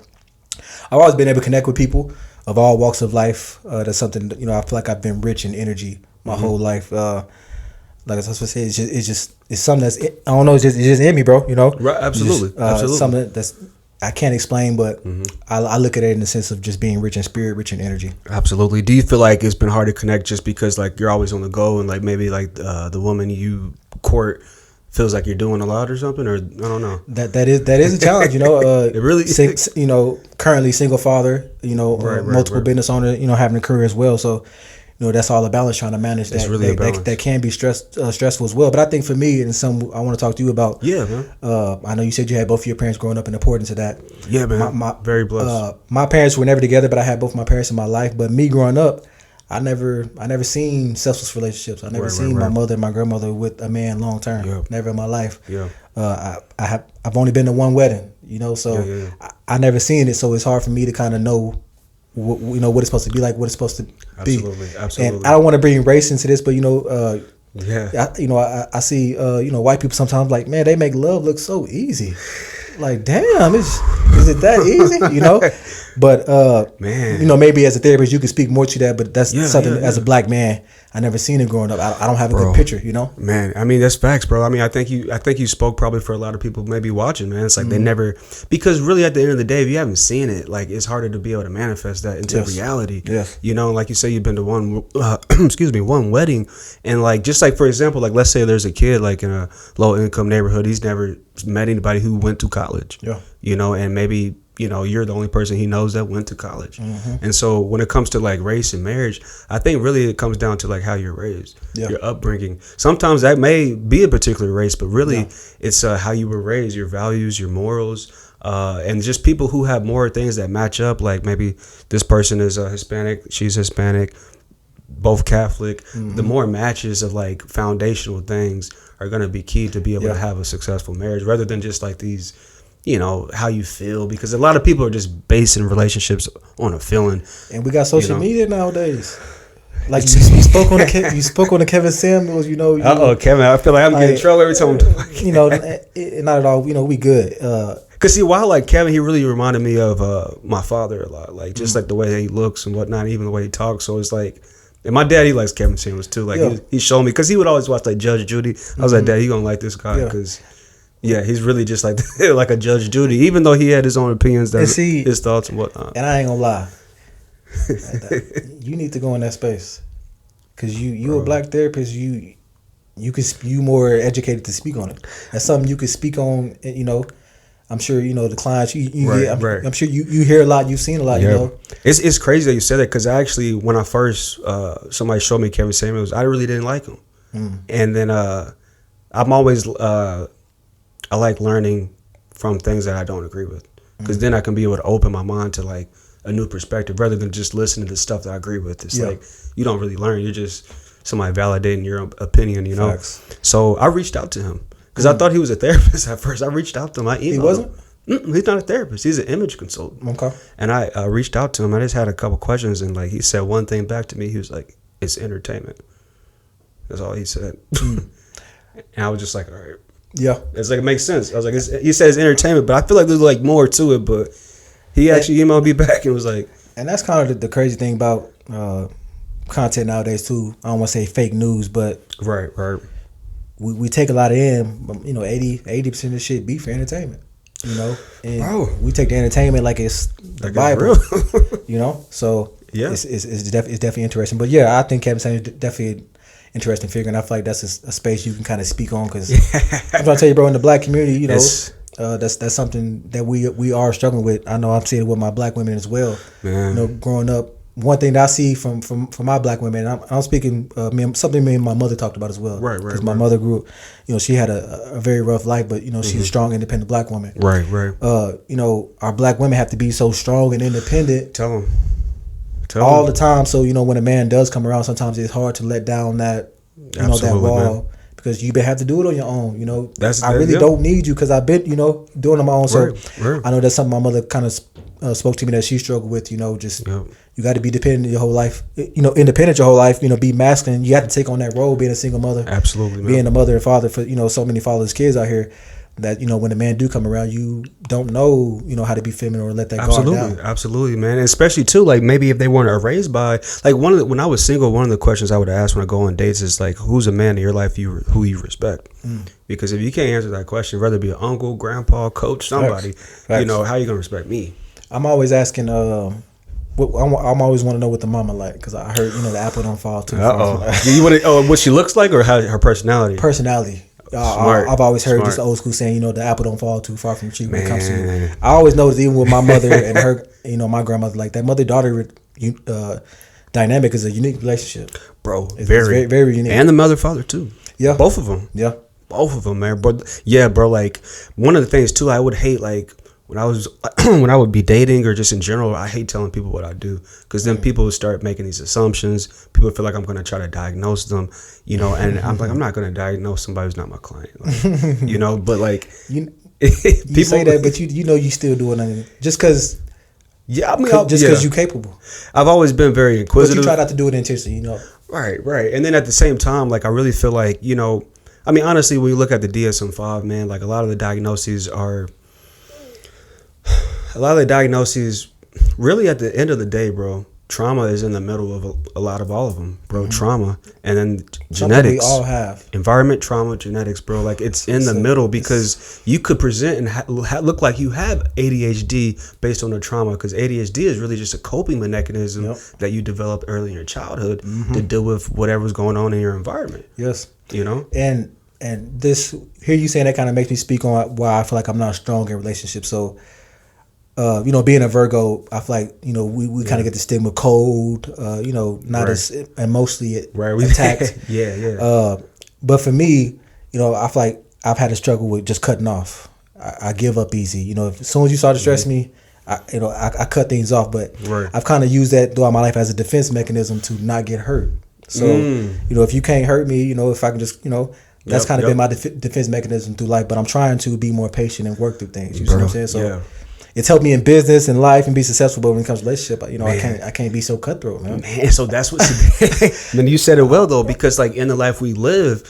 I've always been able to connect with people of all walks of life. That's something I feel like I've been rich in energy my whole life. Like I was supposed to say, it's something that's, I don't know, it's just in me, bro. Right? Absolutely, absolutely. Something that's I can't explain, but I look at it in the sense of just being rich in spirit, rich in energy. Absolutely. Do you feel like it's been hard to connect just because like you're always on the go and like maybe like the woman you court feels like you're doing a lot or something, or I don't know. That is a challenge, It really, currently single father, multiple business owner, having a career as well. So, that's all a balance, trying to manage that. Really that can be stressful as well. But I think for me, and some I want to talk to you about. Yeah, man. I know you said you had both of your parents growing up, and important to that. Yeah, man. Very blessed. My parents were never together, but I had both my parents in my life. But me growing up, I never seen selfless relationships. I never seen my mother and my grandmother with a man long term. Yeah. Never in my life. Yeah. I've only been to one wedding, so I never seen it. So it's hard for me to kind of know, what it's supposed to be like, what it's supposed to be. Absolutely. And I don't want to bring race into this, but I see white people sometimes like, man, they make love look so easy. Like, damn, is it that easy? But man, maybe as a therapist you can speak more to that. But that's something as a black man, I never seen it growing up. I don't have a good picture, Man, I mean, that's facts, bro. I mean, I think you spoke probably for a lot of people maybe watching, man. It's like they never, because really at the end of the day, if you haven't seen it, like it's harder to be able to manifest that into reality. Yes. Like you say, you've been to one, one wedding, and like just like for example, like let's say there's a kid like in a low income neighborhood, he's never met anybody who went to college. Yeah. And maybe you're the only person he knows that went to college. Mm-hmm. And so when it comes to like race and marriage, I think really it comes down to like how you're raised, your upbringing. Sometimes that may be a particular race, but really it's how you were raised, your values, your morals, and just people who have more things that match up. Like maybe this person is Hispanic, she's Hispanic, both Catholic. Mm-hmm. The more matches of like foundational things are going to be key to be able to have a successful marriage, rather than just like these, how you feel, because a lot of people are just basing relationships on a feeling. And we got social media nowadays. Like you spoke on the Kevin Samuels, Kevin, I feel like I'm getting in trouble every time. Not at all. We good. Cause see, while like Kevin, he really reminded me of my father a lot. Like just like the way he looks and whatnot, even the way he talks. So it's like, and my dad, he likes Kevin Samuels too. Like he showed me, because he would always watch like Judge Judy. I was like, Dad, you gonna like this guy, because he's really just like like a Judge Judy, even though he had his own opinions, his thoughts and whatnot. And I ain't gonna lie, you need to go in that space, because you a black therapist. You more educated to speak on it. That's something you could speak on. I'm sure the clients you get. I'm sure you hear a lot. You've seen a lot. It's crazy that you said that, because actually when I first somebody showed me Kevin Samuels, I really didn't like him, and then I'm always I like learning from things that I don't agree with, because then I can be able to open my mind to like a new perspective, rather than just listening to stuff that I agree with. It's like you don't really learn. You're just somebody validating your own opinion. Facts. So I reached out to him. Because I thought he was a therapist at first. I reached out to him. I emailed him. He wasn't? He's not a therapist. He's an image consultant. Okay. And I reached out to him. I just had a couple questions, and like he said one thing back to me. He was like, "It's entertainment." That's all he said. And I was just like, "All right." Yeah. It's like, it makes sense. I was like, he says entertainment, but I feel like there's like more to it. But he actually emailed me back and was like, and that's kind of the crazy thing about content nowadays too. I don't want to say fake news, but right. We take a lot of in, 80% of the shit be for entertainment, and we take the entertainment like it's the Bible, so it's definitely interesting. But I think Kevin Samuels is definitely an interesting figure, and I feel like that's a space you can kind of speak on, because I'm trying to tell you, bro, in the black community, that's something that we are struggling with. I know I'm seeing it with my black women as well. Man. Growing up, one thing that I see from my black women, and I'm speaking something me and my mother talked about as well. Right. Because my mother grew up, she had a very rough life, but she's a strong, independent black woman. Right. Our black women have to be so strong and independent. Tell them all the time. So when a man does come around, sometimes it's hard to let down that that wall. Man. Because you have to do it on your own, I really don't need you, because I've been, doing it on my own. So I know that's something my mother kind of spoke to me that she struggled with. You got to be dependent your whole life. Independent your whole life. Be masculine. You have to take on that role, being a single mother. Absolutely, man. Being a mother and father for so many fatherless kids out here. That when a man do come around, you don't know how to be feminine or let that guard down. Absolutely, man. And especially too, like maybe if they weren't raised by, like when I was single, one of the questions I would ask when I go on dates is like, who's a man in your life who you respect? Because if you can't answer that question, whether it be an uncle, grandpa, coach, somebody, how you gonna respect me? I'm always asking. I'm always want to know what the mama like, because I heard the apple don't fall too far. You want to what she looks like, or how her personality? Personality. I've always heard this old school saying, the apple don't fall too far from the tree when it comes to you. I always noticed, even with my mother and her, my grandmother, like that mother-daughter dynamic is a unique relationship, bro. It's Very, very unique. And the mother father too. Yeah, both of them. Yeah, both of them, man. But yeah, bro. Like one of the things too, I would hate like when I was when I would be dating or just in general. I hate telling people what I do because then people would start making these assumptions. People feel like I'm gonna try to diagnose them, you know. And I'm like, I'm not gonna diagnose somebody who's not my client, like, you know. But like you people say that, but you know you still doing it just because. Yeah, I mean, just because you're capable. I've always been very inquisitive. But you try not to do it intentionally, you know. Right. And then at the same time, like I really feel like, you know, I mean, honestly, when you look at the DSM-5, man, like a lot of the diagnoses really at the end of the day, bro. Trauma is in the middle of a lot of all of them, bro. Mm-hmm. Trauma and then genetics. We all have environment, trauma, genetics, bro. Like it's in the middle because you could present and look like you have ADHD based on the trauma because ADHD is really just a coping mechanism that you developed early in your childhood to deal with whatever's going on in your environment. Yes, you know, and this here you saying that kind of makes me speak on why I feel like I'm not strong in relationships. So. You know, being a Virgo, I feel like, you know, we kind of get the stigma cold, you know, not as emotionally attacked. Yeah. But for me, you know, I feel like I've had to struggle with just cutting off. I give up easy. You know, as soon as you start to stress me, I cut things off. But I've kind of used that throughout my life as a defense mechanism to not get hurt. So, you know, if you can't hurt me, you know, if I can just, you know, that's kind of been my defense mechanism through life. But I'm trying to be more patient and work through things. You see what I'm saying? So. It's helped me in business and life and be successful, but when it comes to relationship, you know, I can't be so cutthroat, man. So that's what. Then you said it well though, because like in the life we live,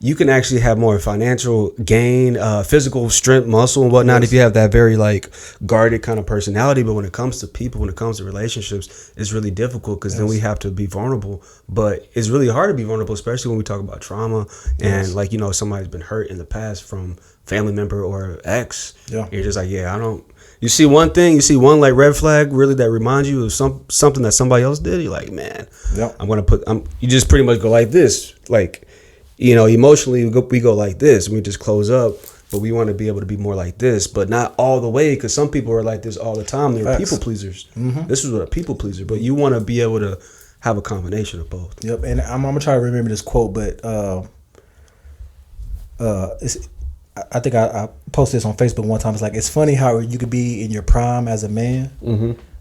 you can actually have more financial gain, physical strength, muscle and whatnot if you have that very like guarded kind of personality. But when it comes to people, when it comes to relationships, it's really difficult because then we have to be vulnerable. But it's really hard to be vulnerable, especially when we talk about trauma and like, you know, somebody's been hurt in the past from family member or ex. Yeah, you're just like, I don't. You see one thing, you see one like red flag really that reminds you of something that somebody else did. You're like, man, you just pretty much go like this, like, you know, emotionally we go like this, and we just close up. But we want to be able to be more like this, but not all the way, because some people are like this all the time. They're people pleasers. Mm-hmm. This is what a people pleaser, but you want to be able to have a combination of both. Yep, and I'm gonna try to remember this quote, but I think I posted this on Facebook one time. It's like, it's funny how you could be in your prime as a man,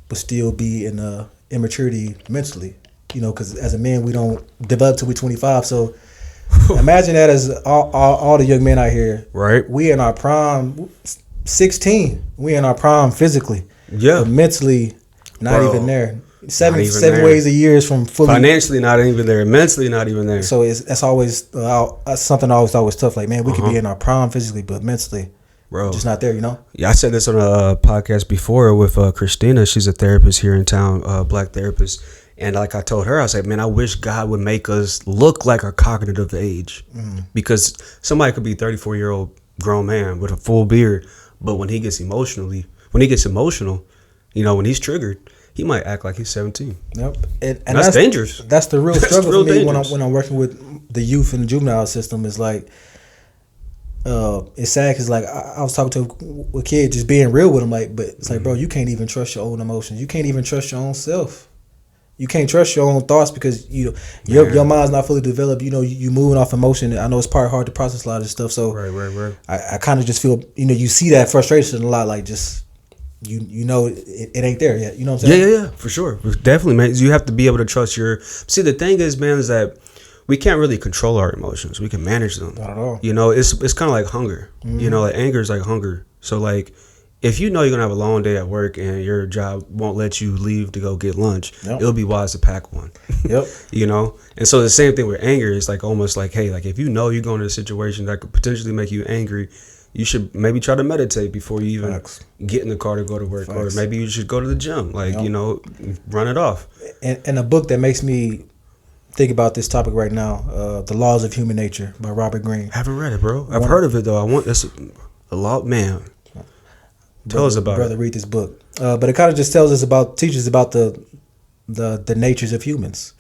but still be in immaturity mentally. You know, because as a man, we don't develop till we're 25. So imagine that as all the young men out here. Right. We in our prime, 16. We in our prime physically. Yeah. But mentally, not even there. Seven ways a year from fully. Financially, not even there. Mentally, not even there. So that's always something always tough. Like, man, we could be in our prime physically, but mentally, just not there, you know? Yeah, I said this on a podcast before with Christina. She's a therapist here in town, black therapist. And like I told her, I was like, man, I wish God would make us look like our cognitive age. Because somebody could be 34-year-old grown man with a full beard, but when he gets emotional, you know, when he's triggered, he might act like he's 17. Yep, and that's dangerous. That's the real struggle for me when I'm working with the youth in the juvenile system. Is like, it's sad because like I was talking to a kid, just being real with him. Like, but it's like, bro, you can't even trust your own emotions. You can't even trust your own self. You can't trust your own thoughts because your mind's not fully developed. You know, you moving off emotion. I know it's probably hard to process a lot of this stuff. So right. I kind of just feel, you know, you see that frustration a lot. Like, just. You know it ain't there yet. You know what I'm saying? Yeah, for sure. Definitely, man. You have to be able to trust See, the thing is, man, is that we can't really control our emotions. We can manage them. Not at all. You know, it's kind of like hunger. Mm-hmm. You know, like anger is like hunger. So, like, if you know you're going to have a long day at work and your job won't let you leave to go get lunch, it'll be wise to pack one. Yep. You know? And so the same thing with anger is like almost like, hey, like if you know you're going to a situation that could potentially make you angry, you should maybe try to meditate before you even get in the car to go to work. Or maybe you should go to the gym, like, you know, run it off. And a book that makes me think about this topic right now, The Laws of Human Nature by Robert Greene. I haven't read it, bro. I've heard of it, though. I want this. A lot, man. Tell us about it. Brother, read this book. But it kind of just teaches about the natures of humans.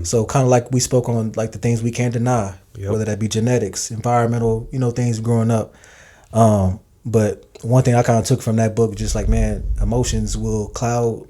So kind of like we spoke on, like the things we can't deny, whether that be genetics, environmental, you know, things growing up. But one thing I kind of took from that book, just like, man, emotions will cloud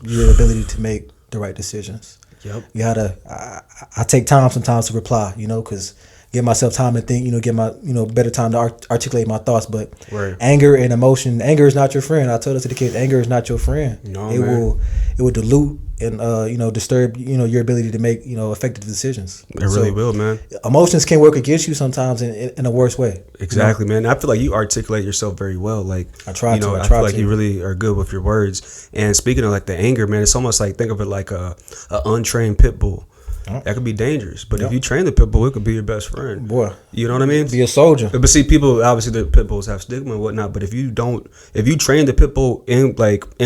your ability to make the right decisions. Yep. You gotta. I take time sometimes to reply, because give myself time to think, give my, better time to articulate my thoughts. But Right. anger and emotion, anger is not your friend. I told it to the kids, anger is not your friend. No, it man. will dilute and disturb your ability to make effective decisions. It really will, man. Emotions can work against you sometimes in a worse way. Exactly, man. I feel like you articulate yourself very well. Like I try to. I feel like you really are good with your words. And speaking of like the anger, man, it's almost like, think of it like a untrained pit bull. That could be dangerous, but if you train the pit bull, it could be your best friend. Boy, you know what I mean? Be a soldier. But see, people obviously the pit bulls have stigma and whatnot. But if you train the pit bull in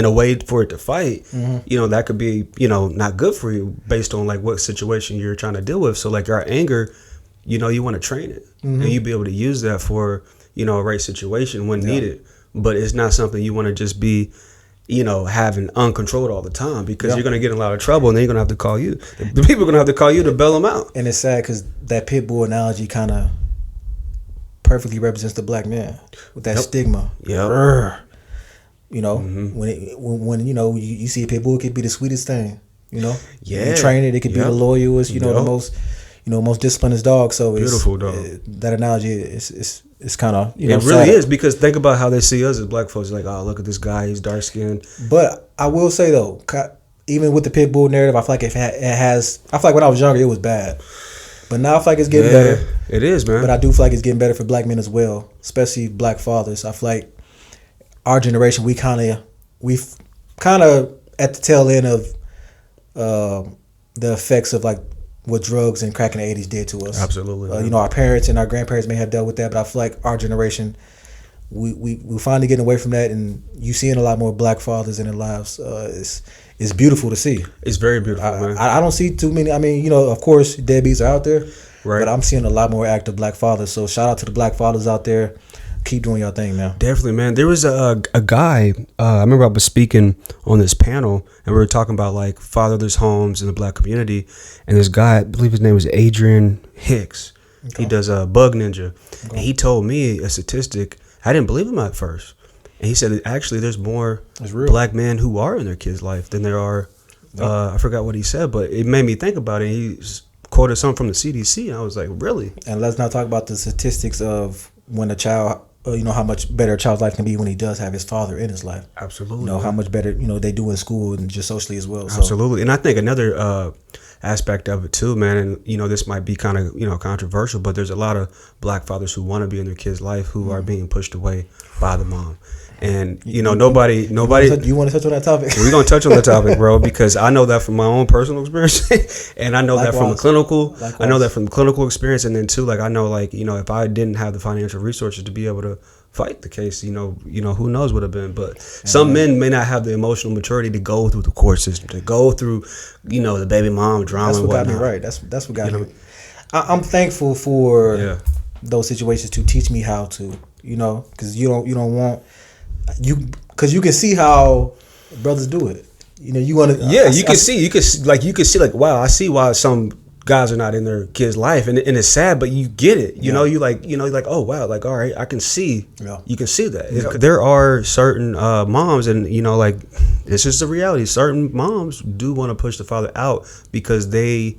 a way for it to fight, that could be not good for you based on like what situation you're trying to deal with. So like our anger, you want to train it, and you be able to use that for a right situation when needed. But it's not something you want to just be having uncontrolled all the time, because you're going to get in a lot of trouble, and then you're going to have to call you. The people are going to have to call you to bail them out. And it's sad because that pit bull analogy kind of perfectly represents the black man with that stigma. Yeah. When you see a pit bull, it could be the sweetest thing. Yeah. You train it, it could be the loyalest. The most, most disciplined dog. So beautiful dog. That analogy is kind of it really sad. Is, because think about how they see us as black folks. Like, oh, look at this guy, he's dark skinned. But I will say though, even with the pit bull narrative, I feel like it has. I feel like when I was younger, it was bad, but now I feel like it's getting better. It is, man. But I do feel like it's getting better for black men as well, especially black fathers. I feel like our generation, we've kind of at the tail end of the effects of like what drugs and crack in the 80s did to us. Absolutely. Our parents and our grandparents may have dealt with that, but I feel like our generation, we finally getting away from that, and you seeing a lot more black fathers in their lives. It's beautiful to see. It's very beautiful, man. I don't see too many. I mean, of course, deadbeats are out there, right? But I'm seeing a lot more active black fathers. So shout out to the black fathers out there. Keep doing your thing, man. Definitely, man. There was a guy, I remember I was speaking on this panel, and we were talking about like fatherless homes in the black community, and this guy, I believe his name was Adrian Hicks. Okay. He does a Bug Ninja. Okay. And he told me a statistic. I didn't believe him at first. And he said, actually, there's more black men who are in their kids' life than there are. I forgot what he said, but it made me think about it. He quoted something from the CDC, and I was like, really? And let's not talk about the statistics of when a child, how much better a child's life can be when he does have his father in his life. Absolutely. How much better, they do in school and just socially as well. Absolutely. And I think another aspect of it too, man, and this might be kind of controversial, but there's a lot of black fathers who want to be in their kids' life who are being pushed away by the mom. And nobody. You want to touch on that topic? We're gonna touch on the topic, bro, because I know that from my own personal experience, and I know that from the clinical. Likewise. I know that from the clinical experience, and then too, like I know, like if I didn't have the financial resources to be able to fight the case, who knows what have been. But some men may not have the emotional maturity to go through the court system, to go through, the baby mom drama. That's what got me right. That's what got me. I'm thankful for those situations to teach me how to, because you don't want. Because you can see how brothers do it. You want to. Yeah, you can see like, wow, I see why some guys are not in their kids' life, and it's sad, but you get it. You know, you like, oh wow, like all right, I can see. Yeah. You can see that. Yeah. There are certain moms, and like it's just the reality. Certain moms do want to push the father out because they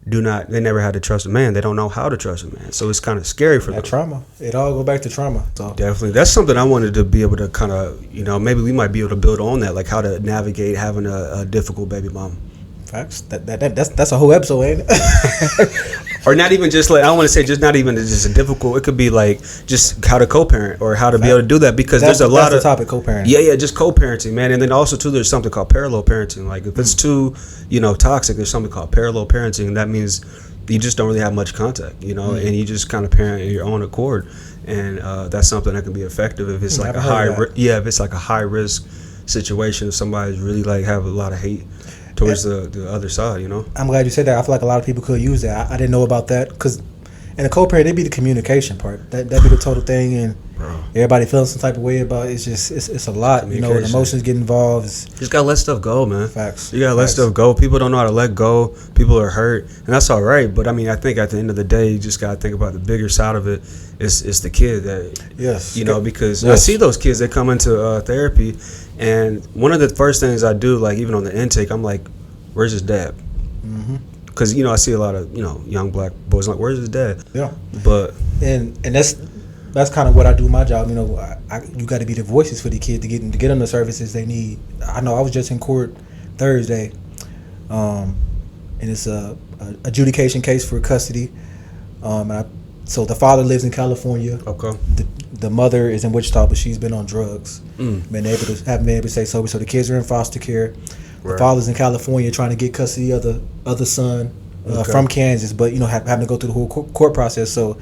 never had to trust a man. They don't know how to trust a man. So it's kind of scary for them. Trauma. It all go back to trauma. So. Definitely. That's something I wanted to be able to kind of, maybe we might be able to build on that, like how to navigate having a difficult baby mom. Facts. That's a whole episode, ain't it? Or not even just like, I don't want to say just not even just a difficult, it could be like just how to co-parent or how to be able to do that, because there's a lot of topic, co-parenting. Yeah, just co-parenting, man. And then also too, there's something called parallel parenting. Like if it's too, toxic, there's something called parallel parenting. That means you just don't really have much contact, and you just kind of parent in your own accord. And that's something that can be effective if it's like if it's like a high risk situation, if somebody's really like have a lot of hate towards the other side, I'm glad you said that. I feel like a lot of people could use that. I didn't know about that, because in the co-parent, it'd be the communication part. That'd be the total thing, and everybody feels some type of way about it. It's just it's a lot. Emotions get involved. Just gotta let stuff go, man. Facts. You gotta let stuff go. People don't know how to let go. People are hurt, and that's all right. But I mean, I think at the end of the day, you just gotta think about the bigger side of it. It's the kid that because I see those kids that come into therapy, and one of the first things I do, like even on the intake, I'm like, where's his dad? Because I see a lot of young black boys like, where's his dad? Yeah. But and that's kind of what I do in my job. You got to be the voices for the kids to get them the services they need. I know I was just in court Thursday, and it's a adjudication case for custody. So the father lives in California. Okay. The mother is in Wichita, but she's been on drugs. Haven't been able to stay sober. So the kids are in foster care. Right. The father's in California trying to get custody of the other son from Kansas, but having to go through the whole court process. So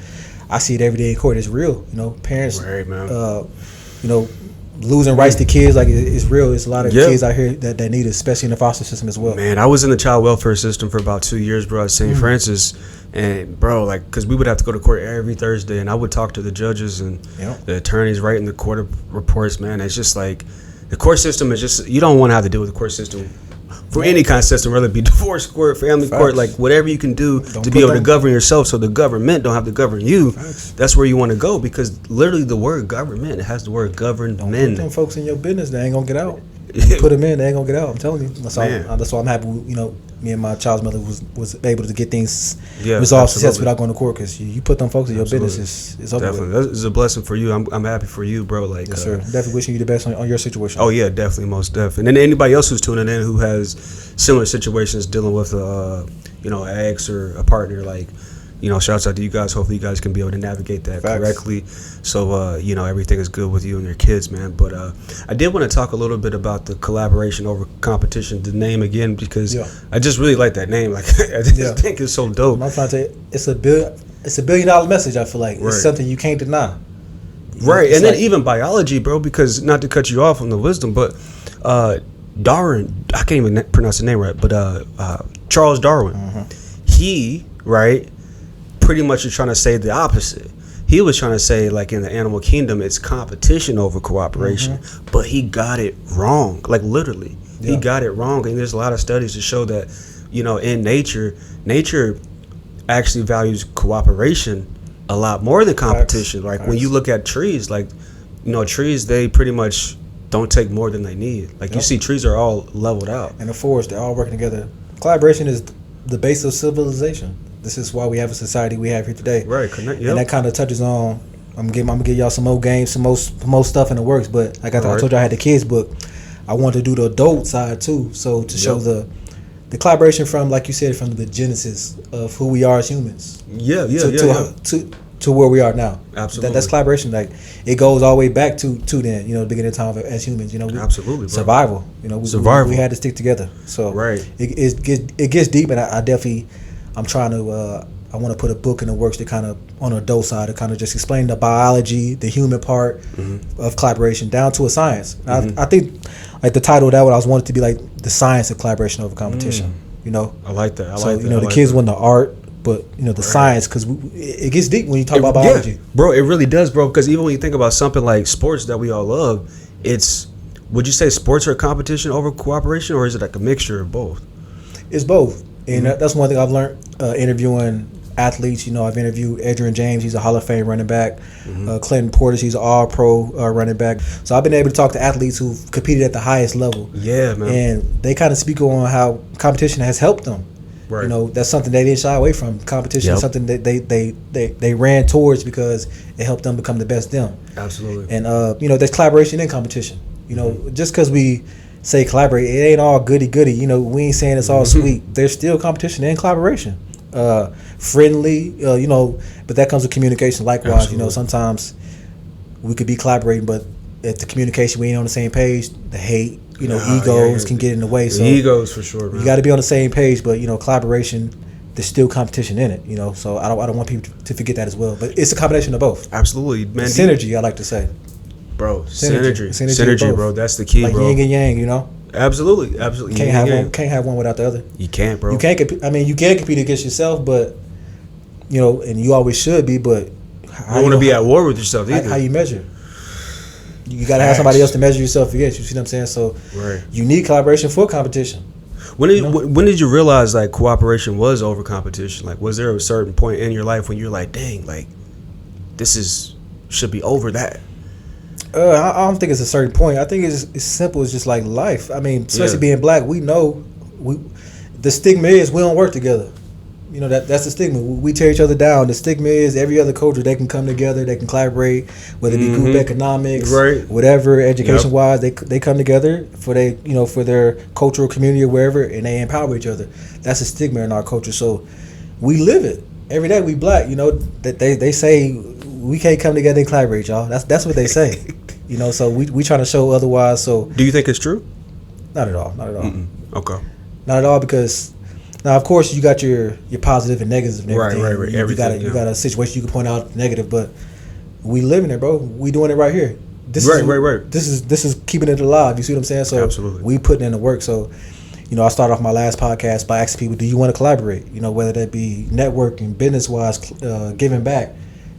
I see it every day in court. It's real. Parents, right, man. Losing rights to kids, like it's real. It's a lot of kids out here that need it, especially in the foster system as well. Man, I was in the child welfare system for about 2 years, bro, at St. Francis. And, bro, because we would have to go to court every Thursday, and I would talk to the judges and the attorneys writing the court reports, man. It's just like the court system is just, you don't want to have to deal with the court system for any kind of system, whether it be divorce court, family court, like whatever you can do to be able to govern yourself so the government don't have to govern you. That's where you want to go, because literally the word government, it has the word government. Don't put them folks in your business, they ain't going to get out. Put them in, they ain't going to get out. I'm telling you. That's why I'm happy, me and my child's mother was able to get things resolved successfully without going to court, because you put them folks in your business, it's over. Definitely. That's a blessing for you. I'm happy for you, bro. Yes, sir. Definitely wishing you the best on your situation. Oh, yeah, definitely, most definitely. And then anybody else who's tuning in who has similar situations dealing with, an ex or a partner, shouts out to you guys. Hopefully you guys can be able to navigate that correctly. So, everything is good with you and your kids, man. But I did want to talk a little bit about the collaboration over competition, the name again, because I just really like that name. I just think it's so dope. I'm trying to tell you, it's a $1 billion message, I feel like. It's something you can't deny. Right. And then even biology, bro, because not to cut you off on the wisdom, but Darwin, I can't even pronounce the name right, but Charles Darwin, he, pretty much is trying to say the opposite. He was trying to say, like, in the animal kingdom, it's competition over cooperation, but he got it wrong. Like, literally, he got it wrong. And there's a lot of studies to show that, in nature actually values cooperation a lot more than competition. When you look at trees, trees, they pretty much don't take more than they need. You see, trees are all leveled out. In the forest, they're all working together. Collaboration is the base of civilization. This is why we have a society we have here today. Right, connect. Yep. And that kind of touches on. I'm gonna give y'all some more games, some more stuff in the works. But I told you I had the kids book. I wanted to do the adult side too. So to show the collaboration from, like you said, from the genesis of who we are as humans. To where we are now. Absolutely. That's collaboration. Like, it goes all the way back to then, the beginning of time as humans. Absolutely, bro. Survival. Survival. We had to stick together. So it gets deep, and I definitely. I'm trying to. I want to put a book in the works to kind of, on the adult side, to kind of just explain the biology, the human part of collaboration, down to a science. I think, like, the title of that one, I was wanted to be like the science of collaboration over competition. I like that. The kids want the art, but the science, because it gets deep when you talk about biology. Yeah, bro, it really does, bro. Because even when you think about something like sports that we all love, would you say sports are competition over cooperation, or is it like a mixture of both? It's both. And that's one thing I've learned interviewing athletes. I've interviewed Adrian James. He's a Hall of Fame running back. Clinton Portis, he's an all-pro running back. So I've been able to talk to athletes who've competed at the highest level. Yeah, man. And they kind of speak on how competition has helped them. Right. That's something they didn't shy away from. Competition is something that they ran towards because it helped them become the best them. Absolutely. And there's collaboration in competition. Just because we say collaborate, it ain't all goody. We ain't saying it's all sweet. There's still competition and collaboration. Friendly, but that comes with communication. Likewise, sometimes we could be collaborating, but if the communication, we ain't on the same page, the hate, egos can get in the way. So egos for sure, man. You got to be on the same page, but collaboration, there's still competition in it. So I don't want people to forget that as well. But it's a combination of both. Absolutely, man. Synergy, I like to say. Bro, synergy, bro. That's the key, like bro. Like yin and yang, Absolutely. Can't have one without the other. You can't, bro. You can't compete. I mean, you can compete against yourself, but and you always should be. But you don't want to be at war with yourself either. How you measure? You got to have somebody else to measure yourself against. You see what I'm saying? So you need collaboration for competition. When did you realize like cooperation was over competition? Like, was there a certain point in your life when you're like, dang, like this should be over that? I don't think it's a certain point. I think it's simple. It's just like life. I mean, especially being black, we know the stigma is we don't work together. You know, that's the stigma. We tear each other down. The stigma is every other culture, they can come together, they can collaborate, whether it be group economics, whatever, education wise, they come together for for their cultural community or wherever, and they empower each other. That's a stigma in our culture. So we live it every day. We black, that they say we can't come together and collaborate, y'all. That's what they say. So we trying to show otherwise. So do you think it's true? Not at all. Not at all. Okay. Not at all, because now, of course, you got your positive and negatives and everything. Right. You got a situation you can point out negative, but we living it, bro. We doing it right here. This is keeping it alive. You see what I'm saying? So absolutely, we putting in the work. So, I started off my last podcast by asking people, do you want to collaborate? Whether that be networking, business wise, giving back.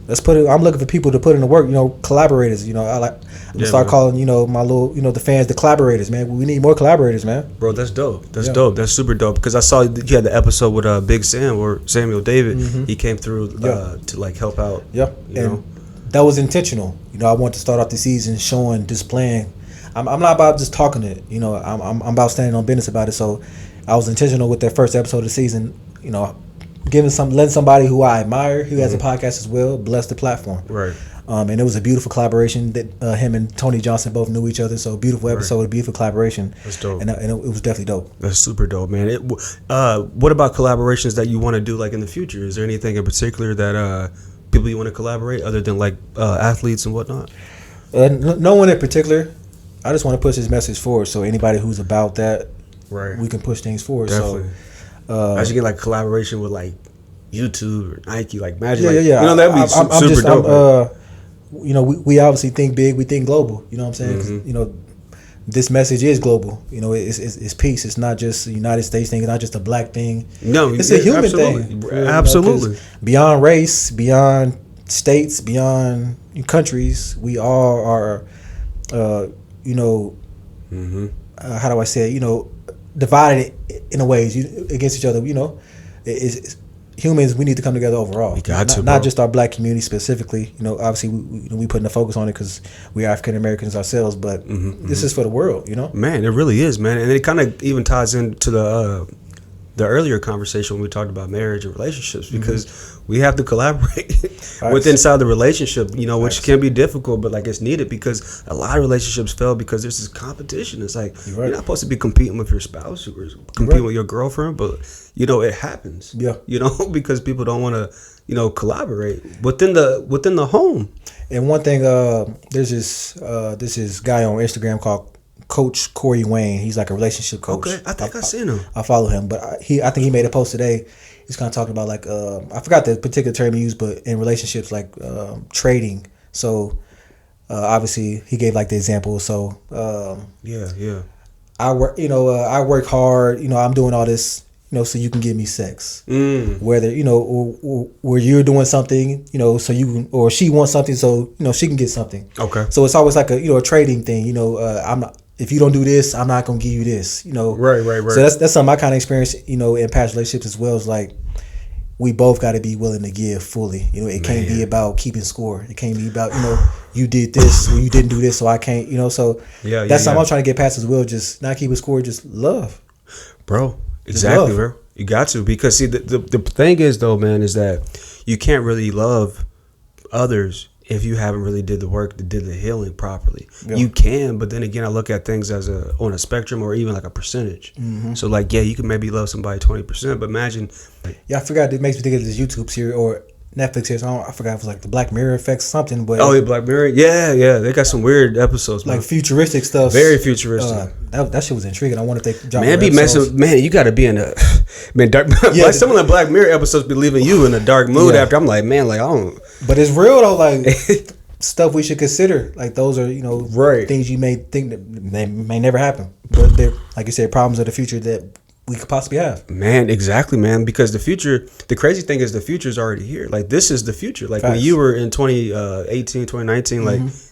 I'm looking for people to put in the work. Collaborators. I start calling my little the fans the collaborators, man. We need more collaborators, man. Bro, that's dope. That's dope. That's super dope. Because I saw you had the episode with Big Sam or Samuel David. He came through to help out. And that was intentional. I wanted to start off the season showing, displaying. I'm not about just talking it. I'm about standing on business about it. So I was intentional with that first episode of the season. Letting somebody who I admire, who has a podcast as well, bless the platform. Right. And it was a beautiful collaboration that him and Tony Johnson both knew each other. So a beautiful episode, a beautiful collaboration. That's dope. And it was definitely dope. That's super dope, man. What about collaborations that you want to do in the future? Is there anything in particular that people you want to collaborate other than athletes and whatnot? No one in particular. I just want to push this message forward. So anybody who's about that, we can push things forward. Definitely. So I should get collaboration with YouTube or Nike, Magic. Yeah. That'd be super dope. We obviously think big. We think global. You know what I'm saying? 'Cause, this message is glal. It's peace. It's not just a United States thing. It's not just a black thing. No, it's a human thing. Absolutely. Beyond race, beyond states, beyond countries, we all are. How do I say it? Divided in a ways against each other. It's humans. We need to come together overall. We got to, not just our black community specifically. Obviously we putting the focus on it because we are African Americans ourselves. But this is for the world. Man, it really is, man, and it kind of even ties into the earlier conversation when we talked about marriage and relationships, because we have to collaborate with inside the relationship, which can be difficult, but it's needed, because a lot of relationships fail because there's this competition. It's you're not supposed to be competing with your spouse or competing with your girlfriend, but it happens. Because people don't want to collaborate within the home. And one thing, there's this guy on Instagram called Coach Corey Wayne. He's a relationship coach. Okay, I think I've seen him. I follow him, but I think he made a post today. He's kind of talking about I forgot the particular term he used, but in relationships trading. So obviously he gave the example. So I work. I work hard. I'm doing all this. So you can give me sex. Whether or where you're doing something. So you can, or she wants something, so she can get something. Okay. So it's always a trading thing. I'm not. If you don't do this, I'm not gonna give you this. Right. So that's something I kind of experienced. In past relationships as well. Is we both got to be willing to give fully. It can't be about keeping score. It can't be about you did this or you didn't do this, so I can't. So that's something I'm trying to get past as well. Just not keeping score, just love, bro. Exactly, bro. You got to, because see the thing is though, man, is that you can't really love others if you haven't really did the work, did the healing properly. You can, but then again, I look at things as on a spectrum or even a percentage. So you can maybe love somebody 20%, but imagine. I forgot. It makes me think of this YouTube series or Netflix series. I forgot if it was the Black Mirror effect something. But Black Mirror. Yeah. They got some weird episodes, man. Futuristic stuff. Very futuristic. That shit was intriguing. I wonder if they man, be messing. Man, you got to be in a dark. Some of the Black Mirror episodes be leaving you in a dark mood after. I'm I don't. But it's real though. Stuff we should consider. Those are things you may think that they may never happen, but they're you said, problems of the future that we could possibly have. Man, exactly, man. Because the future, the crazy thing is the future is already here. This is the future. Facts. When you were in 2018, 2019,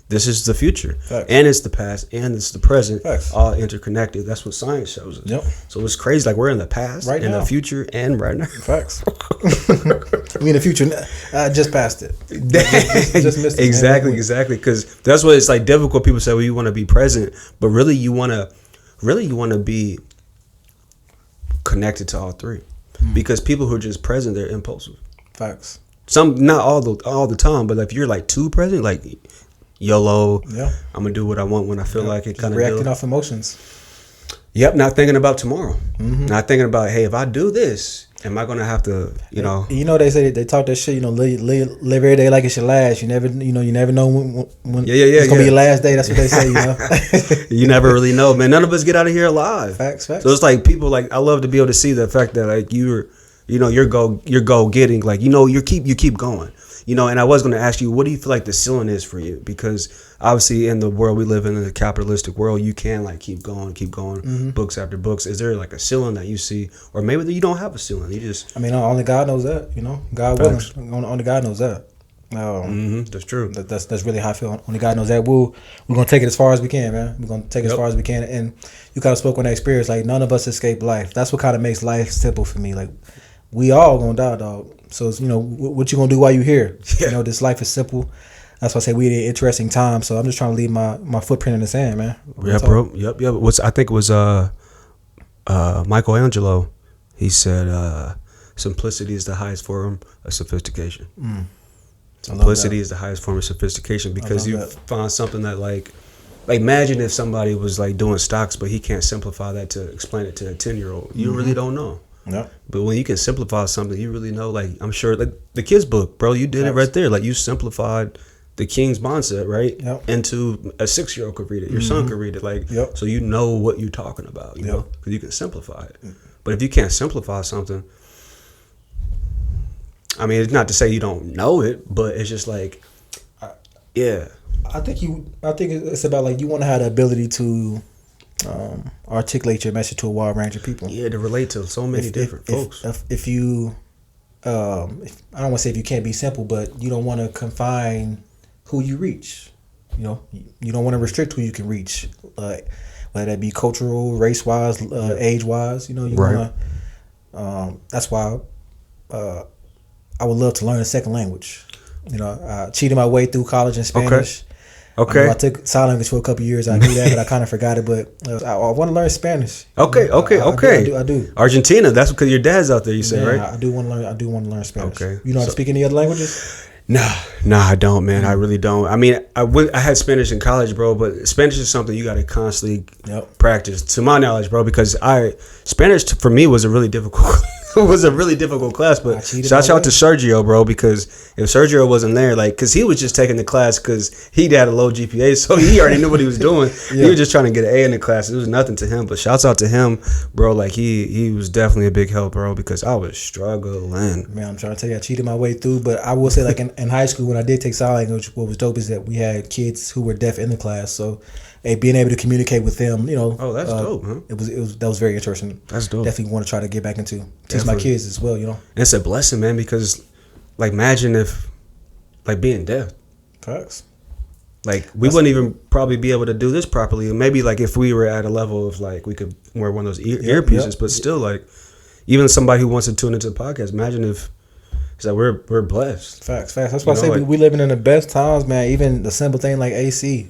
this is the future. Facts. And it's the past and it's the present. Facts. All interconnected. That's what science shows us. Yep. So it's crazy. We're in the past, right in now. The future, and right now. Facts. We in the future. Just passed it. Just missed it. Exactly. Because that's what it's difficult. People say, well, you want to be present, but really you want to be connected to all three. Because people who are just present, they're impulsive. Facts. Some, not all the time, but if you're like too present, like YOLO, I'm gonna do what I want when I feel like it. Kind of reacting off emotions. Yep, not thinking about tomorrow. Not thinking about, hey, if I do this, am I gonna have to, you know? You know, they say they talk that shit. You know, live every day like it's your last. You never know when it's gonna be your last day. That's what they say. You know, you never really know, man. None of us get out of here alive. Facts. So it's like people like, I love to be able to see the fact that like you're goal getting, like, you know, you keep going. You know, and I was going to ask you, what do you feel like the ceiling is for you? Because obviously in the world we live in the capitalistic world, you can like keep going, books after books. Is there like a ceiling that you see, or maybe you don't have a ceiling? You just, I mean, only God knows that. You know, God willing, only God knows that. That's true. That's really how I feel. Only God knows that. We're gonna take it as far as we can, man. We're gonna take it as far as we can. And you kind of spoke on that experience. Like, none of us escape life. That's what kind of makes life simple for me. Like, we all gonna die, dog. So, you know, what you gonna do while you here? You know, this life is simple. That's why I say we had an interesting time. So I'm just trying to leave my footprint in the sand, man. Yeah, bro. Yep. I think it was Michelangelo. He said, simplicity is the highest form of sophistication. Simplicity is the highest form of sophistication, because you find something that like imagine if somebody was like doing stocks, but he can't simplify that to explain it to a 10-year-old. You really don't know. Yeah. But when you can simplify something, you really know. Like, I'm sure, like the kids' book, bro, you did it right there. Like, you simplified the King's mindset, right? Yep. Into a 6-year-old could read it. Your son could read it. Like, so you know what you're talking about, you know, because you can simplify it. But if you can't simplify something, I mean, it's not to say you don't know it, but it's just like, I think it's about like, you want to have the ability to articulate your message to a wide range of people. Yeah, to relate to so many different folks. If you, I don't want to say if you can't be simple, but you don't want to confine who you reach. You know, you don't want to restrict who you can reach, whether that be cultural, race wise, age wise. You know, you want to. That's why I would love to learn a second language. You know, I cheated my way through college in Spanish. Okay. I took sign language for a couple of years. I knew that, but I kind of forgot it. But I want to learn Spanish. Okay. I do. Argentina. That's because your dad's out there. You said, right? I do want to learn Spanish. Okay. You know how to speak any other languages? Nah, I don't, man. I really don't. I mean, I had Spanish in college, bro. But Spanish is something you got to constantly practice, to my knowledge, bro. Because Spanish for me was a really difficult. It was a really difficult class, but shout out to Sergio, bro, because if Sergio wasn't there, like, because he was just taking the class because he had a low GPA, so he already knew what he was doing. He was just trying to get an A in the class. It was nothing to him, but shouts out to him, bro. Like, he was definitely a big help, bro, because I was struggling. Man, I'm trying to tell you, I cheated my way through, but I will say, like, in high school, when I did take sign language, what was dope is that we had kids who were deaf in the class, so being able to communicate with them, you know. Oh, that's dope, huh? That was very interesting. That's dope. Definitely want to try to get back into teach my kids as well, you know. And it's a blessing, man, because like, imagine if, like, being deaf. Facts. Like, we wouldn't even probably be able to do this properly. Maybe like if we were at a level of like we could wear one of those earpieces, but still, like, even somebody who wants to tune into the podcast, imagine if it's like we're blessed. Facts. That's why I say we living in the best times, man. Even the simple thing like AC.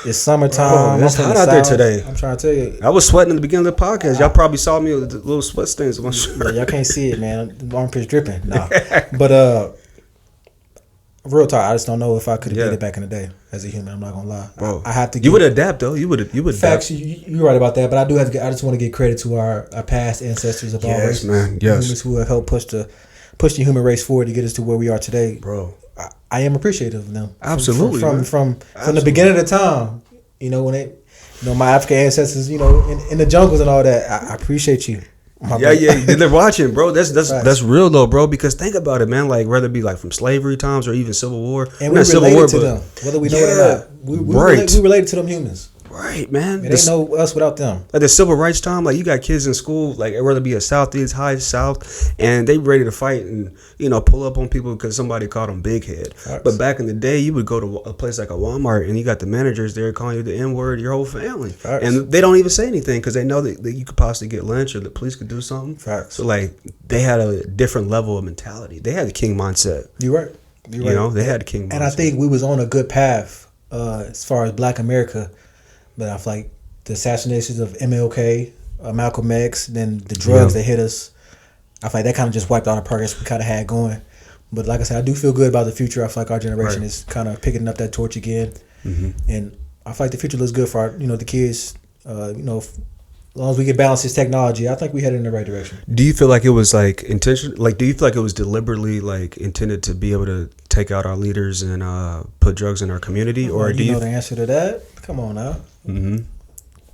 It's summertime. It's hot out there today. I'm trying to tell you. I was sweating in the beginning of the podcast. Y'all probably saw me with the little sweat stains on my shirt. Yeah, y'all can't see it, man. The armpits dripping. Nah. But real talk, I just don't know if I could have did it back in the day as a human. I'm not gonna lie. Bro, I have to. You would adapt though. You would. Facts. You're right about that. But I do have to. I just want to give credit to our past ancestors of all races, man. Yes, humans who have helped push the human race forward to get us to where we are today, bro. I am appreciative of them. Absolutely. From the beginning of the time. You know, when my African ancestors, you know, in the jungles and all that, I appreciate you. They're watching, bro. That's real though, bro. Because think about it, man. Like, whether it be like from slavery times or even Civil War, and we related to them, whether we know it or not. We related to them humans. Right, man. It ain't no us without them. Like the civil rights time, like you got kids in school, like whether it be a Southeast, high South, and they ready to fight and, you know, pull up on people because somebody called them big head. Facts. But back in the day, you would go to a place like a Walmart and you got the managers there calling you the N-word, your whole family. Facts. And they don't even say anything because they know that you could possibly get lynched or the police could do something. Facts. So like they had a different level of mentality. They had the king mindset. You're right. You know, they had the king mindset. And I think we was on a good path as far as Black America, but I feel like the assassinations of MLK, Malcolm X, then the drugs that hit us. I feel like that kind of just wiped all the progress we kind of had going. But like I said, I do feel good about the future. I feel like our generation is kind of picking up that torch again, and I feel like the future looks good for our, the kids. As long as we can balance this technology, I think we headed in the right direction. Do you feel like it was like intentional? Like, do you feel like it was deliberately like intended to be able to take out our leaders and put drugs in our community, or do you know the answer to that? Come on now.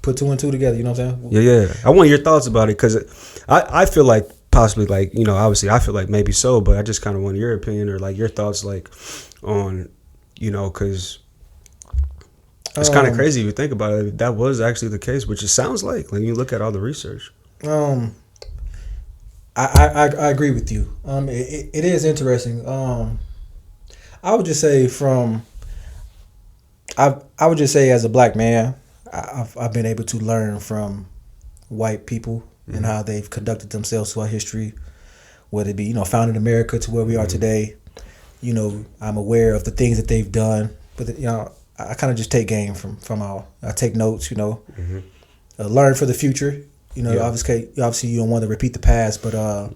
Put 2 and 2 together. You know what I'm saying? Yeah. I want your thoughts about it, because I feel like possibly, like, obviously I feel like maybe so, but I just kind of want your opinion or like your thoughts, like on, because it's kind of crazy if you think about it. That was actually the case, which it sounds like you look at all the research. I agree with you. It is interesting. I would just say I would just say as a black man, I've been able to learn from white people and how they've conducted themselves throughout history, whether it be founded America to where we are today. I'm aware of the things that they've done, but I kind of just take game from all. I take notes, learn for the future. Obviously you don't want to repeat the past, but I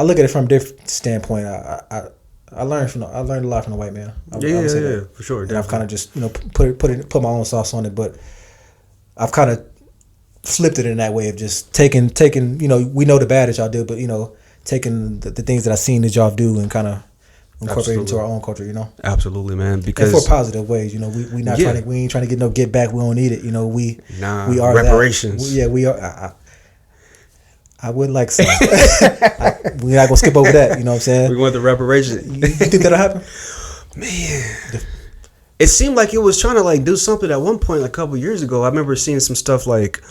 look at it from a different standpoint. I learned a lot from the white man. I would say that. For sure. And I've kind of just put my own sauce on it, but I've kind of flipped it in that way of just taking we know the bad that y'all do, but taking the things that I've seen that y'all do and kind of incorporate into our own culture. Absolutely, man. Because and for positive ways. We not trying to, we ain't trying to get no get back. We don't need it. We are reparations. We are. I would like some. We're not gonna skip over that. You know what I'm saying? We want the reparations. You think that'll happen? Man, it seemed like it was trying to like do something at one point, like a couple years ago. I remember seeing some stuff like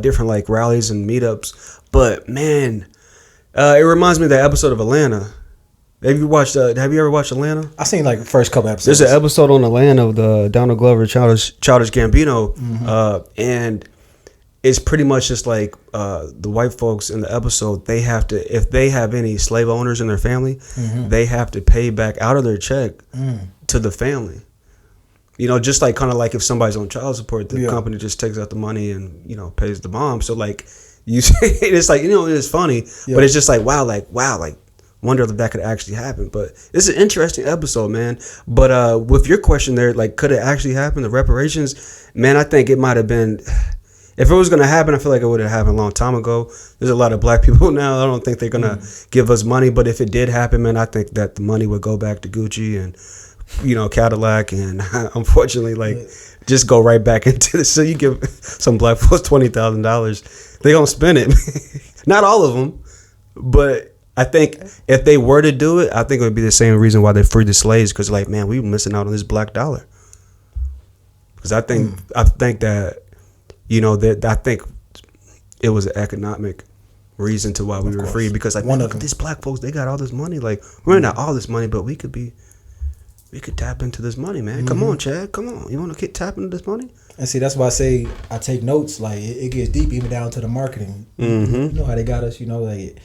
different like rallies and meetups. But man, it reminds me of that episode of Atlanta. Have you ever watched Atlanta? I seen like the first couple episodes. There's an episode on Atlanta of the Donald Glover Childish Gambino, and it's pretty much just like the white folks in the episode. They have to, if they have any slave owners in their family, they have to pay back out of their check to the family. Just like kind of like if somebody's on child support, the company just takes out the money and pays the mom. So like it's like it's funny, but it's just like wow, wonder if that could actually happen. But it's an interesting episode, man. But with your question there, like, could it actually happen? The reparations, man, I think it might have been. If it was going to happen, I feel like it would have happened a long time ago. There's a lot of black people now. I don't think they're going to give us money. But if it did happen, man, I think that the money would go back to Gucci and, Cadillac. And unfortunately, just go right back into this. So you give some black folks $20,000, they going to spend it. Not all of them. But I think if they were to do it, I think it would be the same reason why they freed the slaves. Because, like, man, we were missing out on this black dollar. Because I think that... I think it was an economic reason to why we were free, because like, look at these black folks, they got all this money. Like, we're not all this money, but we could tap into this money, man. Come on, Chad. Come on. You want to tap into this money? And see, that's why I say I take notes. Like, it gets deep, even down to the marketing. You know how they got us. Like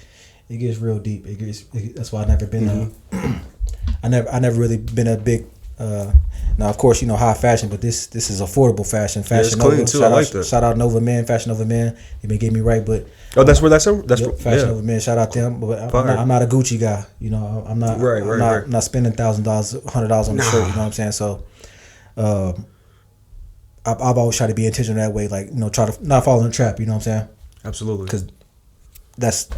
it gets real deep. That's why I never been. I never really been a big. Now, of course, high fashion, but this is affordable fashion. Fashion Nova. Clean too. I like that. Shout out Nova Men, Fashion Nova Men. They been getting me right, but that's where that's from. That's Fashion Nova Men. Shout out them. But I'm not a Gucci guy. I'm not. I'm not spending $1,000, $100 on the shirt. You know what I'm saying? So, I've always tried to be intentional that way. Like, try to not fall in the trap. You know what I'm saying? Absolutely. Because that's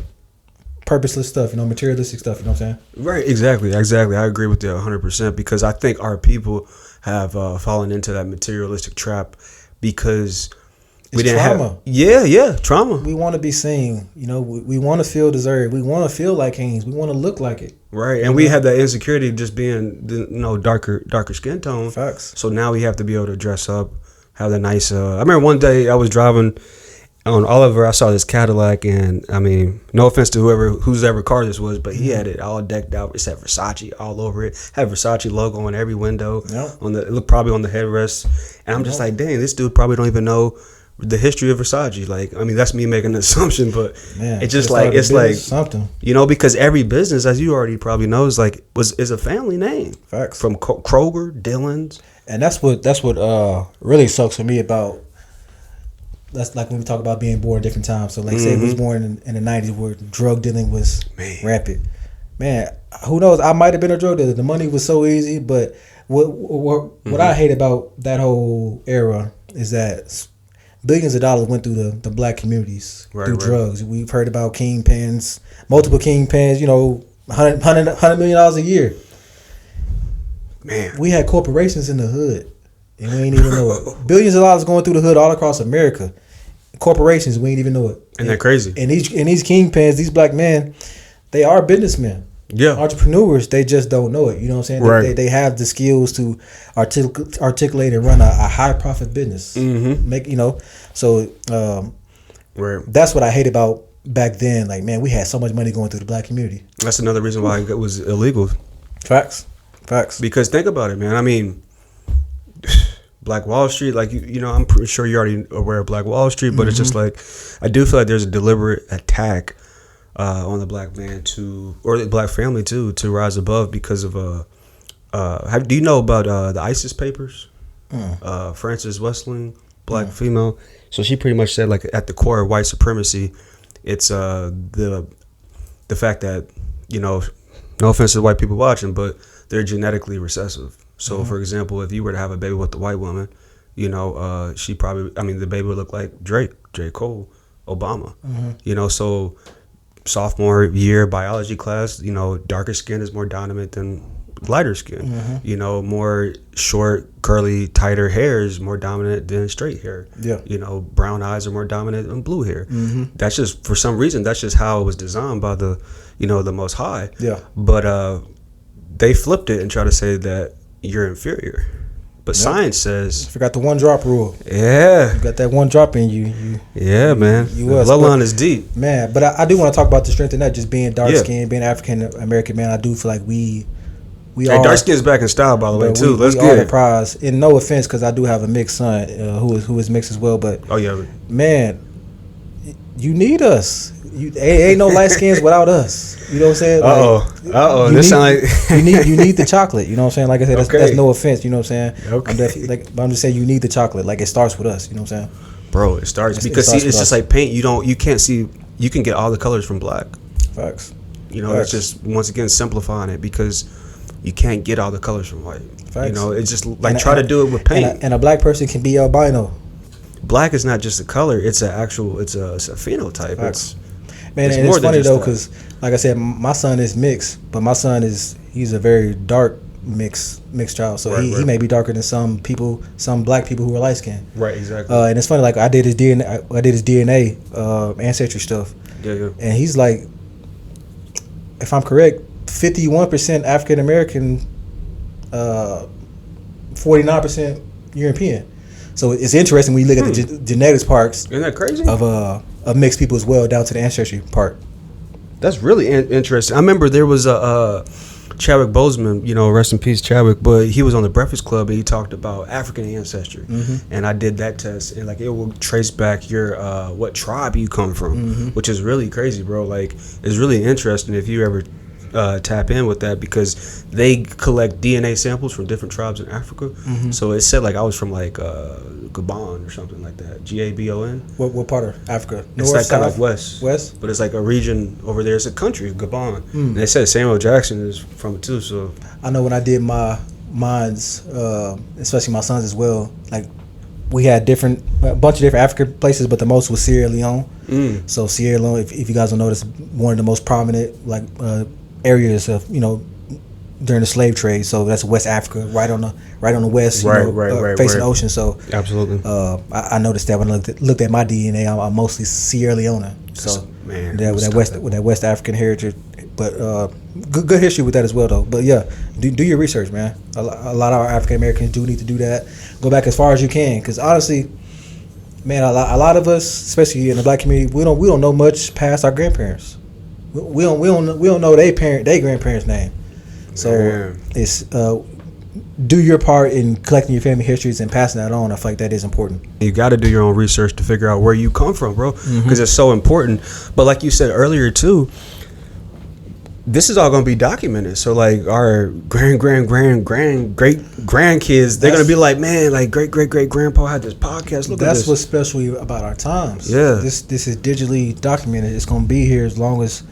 purposeless stuff, materialistic stuff. You know what I'm saying? Right. Exactly. I agree with you 100%, because I think our people have fallen into that materialistic trap because we didn't have trauma. We want to be seen. We want to feel deserved. We want to feel like kings. We want to look like it. Right. And we have that insecurity of just being darker skin tone. Facts. So now we have to be able to dress up, have the nice. I remember one day I was driving on Oliver, I saw this Cadillac, and I mean, no offense to whose car this was, but he had it all decked out. It said Versace all over it. Had Versace logo on every window. Yep. Probably on the headrest. And I'm just like, dang, this dude probably don't even know the history of Versace. Like, I mean, that's me making an assumption, but it's just like something. Because every business, as you already probably know, is a family name. Facts. From Kroger, Dillon's, and that's what really sucks for me about that's like when we talk about being born at different times. So like say it was born in the 90s where drug dealing was rampant. Man, who knows? I might have been a drug dealer. The money was so easy, but what I hate about that whole era is that billions of dollars went through the black communities through drugs. We've heard about kingpins, multiple kingpins, you know, $100 million a year. Man. We had corporations in the hood, and we ain't even know it. Billions of dollars going through the hood all across America. Corporations, we ain't even know it. Isn't that crazy? And these kingpins, these black men, they are businessmen. Yeah. Entrepreneurs, they just don't know it. You know what I'm saying? Right. They have the skills to articulate and run a high profit business. Make, you know, so that's what I hate about back then. Like, man, we had so much money going through the black community. That's another reason why it was illegal. Facts. Because think about it, man. I mean, Black Wall Street, like, you know, I'm pretty sure you're already aware of Black Wall Street, but it's just like, I do feel like there's a deliberate attack on the black man or the black family too, to rise above because of do you know about the ISIS papers? Frances Westling, black female. So she pretty much said, like, at the core of white supremacy, it's the fact that, you know, no offense to white people watching, but they're genetically recessive. So for example, if you were to have a baby with a white woman, you know, the baby would look like Drake, J. Cole, Obama. You know, so sophomore year biology class, you know, darker skin is more dominant than lighter skin. You know, more short, curly, tighter hair is more dominant than straight hair. Yeah. You know, brown eyes are more dominant than blue hair. That's just, for some reason, that's just how it was designed by the, you know, the Most High. Yeah. But they flipped it and tried to say that you're inferior. But science says, forgot the one drop rule. Yeah, you got that one drop in you. Yeah, man. The bloodline is deep, man. But I do want to talk about the strength in that. Just being dark skinned, being African American, man. I do feel like we are dark skin's back in style, by the way, too. Let's get it. The prize. And no offense, because I do have a mixed son who is mixed as well. But man, you need us. Ain't no light skins without us. You know what I'm saying? This sound like you need the chocolate. You know what I'm saying? Like I said, that's no offense. You know what I'm saying? Okay. I'm just saying you need the chocolate. Like, it starts with us. You know what I'm saying? Bro, it starts because it's just like paint. You can't see. You can get all the colors from black. Facts. You know, it's just once again simplifying it because you can't get all the colors from white. Facts. You know, it's just like try to do it with paint. And a black person can be albino. Black is not just a color; it's a phenotype. Facts. Man, and it's funny though, because like I said, my son is mixed, but my son he's a very dark mixed child. So he may be darker than some black people who are light skinned. Right, exactly. And it's funny, like I did his DNA ancestry stuff. Yeah. And he's like, if I'm correct, 51% African American, 49% European. So it's interesting when you look at the genetics parts. Isn't that crazy? Of mixed people as well, down to the ancestry part. That's really interesting. I remember there was a Chadwick Boseman, you know, rest in peace, Chadwick, but he was on the Breakfast Club and he talked about African ancestry. And I did that test, and like it will trace back your what tribe you come from, which is really crazy, bro. Like, it's really interesting if you ever tap in with that, because they collect DNA samples from different tribes in Africa. So it said like I was from like Gabon or something like that. Gabon. What part of Africa? It's like kind of like west, but it's like a region over there. It's a country, Gabon. And they said Samuel Jackson is from it too. So I know when I did mine's, especially my sons as well. Like, we had a bunch of different African places, but the most was Sierra Leone. So Sierra Leone, if you guys don't know, it's one of the most prominent like areas of, you know, during the slave trade. So that's West Africa, right on the west, facing the ocean. So absolutely, I noticed that when I looked at my DNA, I'm mostly Sierra Leone. So man, with that West African heritage, but good history with that as well, though. But yeah, do your research, man. A lot of our African Americans do need to do that. Go back as far as you can, because honestly, man, a lot of us, especially in the black community, we don't know much past our grandparents. We don't know their grandparents' name. So it's do your part in collecting your family histories and passing that on. I feel like that is important. You got to do your own research to figure out where you come from, bro, because it's so important. But like you said earlier too, this is all going to be documented. So like our great grandkids, they're going to be like, man, like great grandpa had this podcast. Look at this. That's what's special about our times. Yeah. This is digitally documented. It's going to be here as long as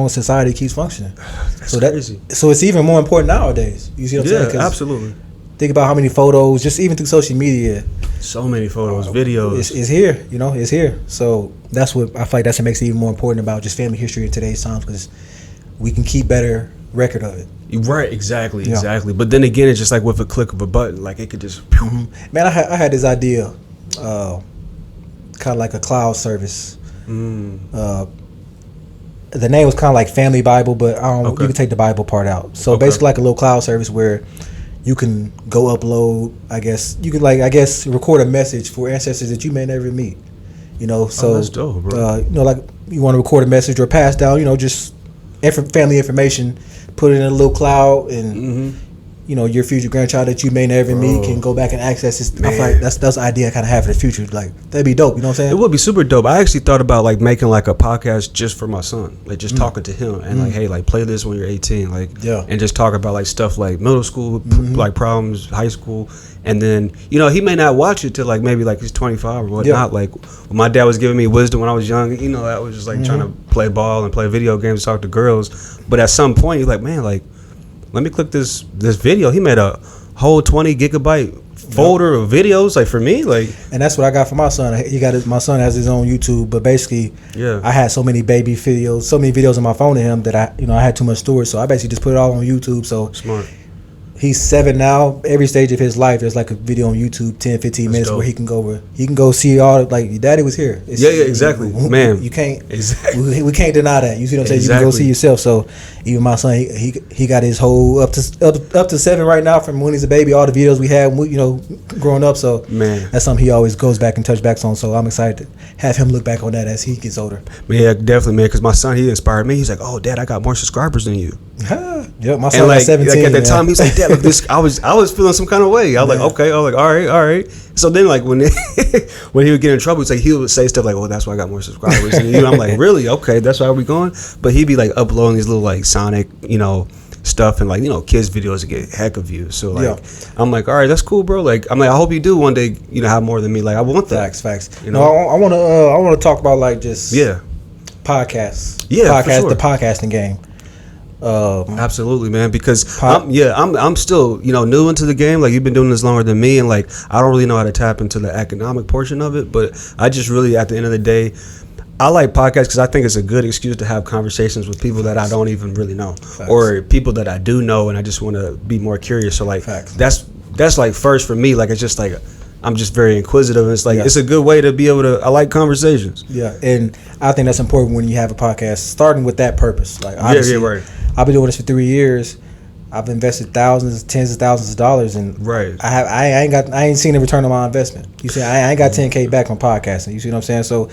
society keeps functioning. That's crazy. So it's even more important nowadays. You see what I'm saying? Yeah, absolutely. Think about how many photos, just even through social media. So many photos, videos. It's here, it's here. So that's what I feel like. That's what makes it even more important about just family history in today's times, because we can keep better record of it. Right, exactly. But then again, it's just like with a click of a button, like it could just. Mm-hmm. Man, I had this idea, kind of like a cloud service. The name was kind of like Family Bible, but you can take the Bible part out. So basically, like a little cloud service where you can go upload. I guess you can record a message for ancestors that you may never meet. So that's dope, bro. Like you want to record a message or pass down, just family information, put it in a little cloud, and your future grandchild that you may never meet can go back and access this. I feel like that's the idea I kind of have for the future. Like that'd be dope. You know what I'm saying? It would be super dope. I actually thought about like making like a podcast just for my son, like just talking to him and like, hey, like play this when you're 18, like and just talk about like stuff like middle school, like problems, high school, and then he may not watch it till like maybe like he's 25 or whatnot. Like when my dad was giving me wisdom when I was young, I was just like trying to play ball and play video games, talk to girls. But at some point, you're like, man, like let me click this video. He made a whole 20 gigabyte folder of videos, like for me, like. And that's what I got for my son. My son has his own YouTube, but basically, I had so many baby videos, so many videos on my phone to him that I had too much storage, so I basically just put it all on YouTube. So smart. He's 7 now. Every stage of his life, there's like a video on YouTube, 10-15 minutes dope. Where he can go see all, like, your daddy was here. Exactly. Man, you can't we can't deny that. You see what I'm saying? You can go see yourself. So even my son, he got his whole up to 7 right now from when he's a baby. All the videos we had, growing up. So man, that's something he always goes back and touch backs on. So I'm excited to have him look back on that as he gets older. Yeah, definitely, man. Because my son, he inspired me. He's like, "Oh, Dad, I got more subscribers than you." Yeah, my son was 17. Like at that time, he's like, "Dad, look, this." I was feeling some kind of way. I was like, okay. I was like, all right. So then, like when when he would get in trouble, it's like he would say stuff like, "Oh, that's why I got more subscribers than you." I'm like, really? Okay, that's why we going. But he'd be like uploading these little like Sonic, stuff and like kids videos to get heck of views. So like I'm like, all right, that's cool, bro. Like I'm like, I hope you do one day have more than me. Like I want that. Facts. I want to talk about like just podcasts. Yeah, for sure. The podcasting game. Absolutely, man. Because I'm still new into the game. Like you've been doing this longer than me, and like I don't really know how to tap into the economic portion of it. But I just really, at the end of the day, I like podcasts because I think it's a good excuse to have conversations with people that I don't even really know, or people that I do know, and I just want to be more curious. So like that's like first for me. Like it's just like I'm just very inquisitive. And it's like it's a good way to be able to. I like conversations. Yeah, and I think that's important when you have a podcast, starting with that purpose. Like obviously, right. I've been doing this for 3 years. I've invested thousands, tens of thousands of dollars, and I ain't seen a return on my investment. You see, I ain't got $10K back from podcasting. You see what I'm saying? So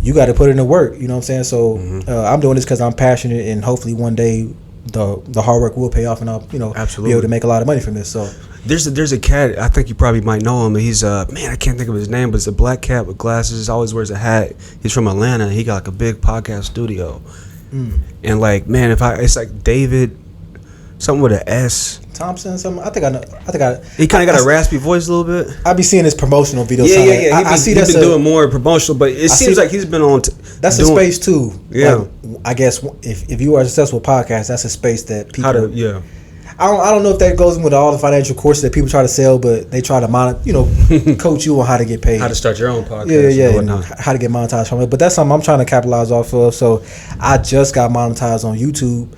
you got to put in the work. You know what I'm saying? So I'm doing this because I'm passionate, and hopefully one day the hard work will pay off, and I'll be able to make a lot of money from this. So there's a cat, I think you probably might know him. He's man, I can't think of his name, but it's a black cat with glasses. Always wears a hat. He's from Atlanta. And he got like a big podcast studio, and like man, it's like David. Something with an S. Thompson, something. I think I know. He kind of got a raspy voice a little bit. I be seeing his promotional videos. Yeah. I see he's been doing more promotional, but it seems like he's been on. That's a space too. Yeah. Like, I guess if you are a successful podcast, that's a space that people. I don't know if that goes in with all the financial courses that people try to sell, but they try to coach you on how to get paid, how to start your own podcast, and how to get monetized from it. But that's something I'm trying to capitalize off of. So I just got monetized on YouTube.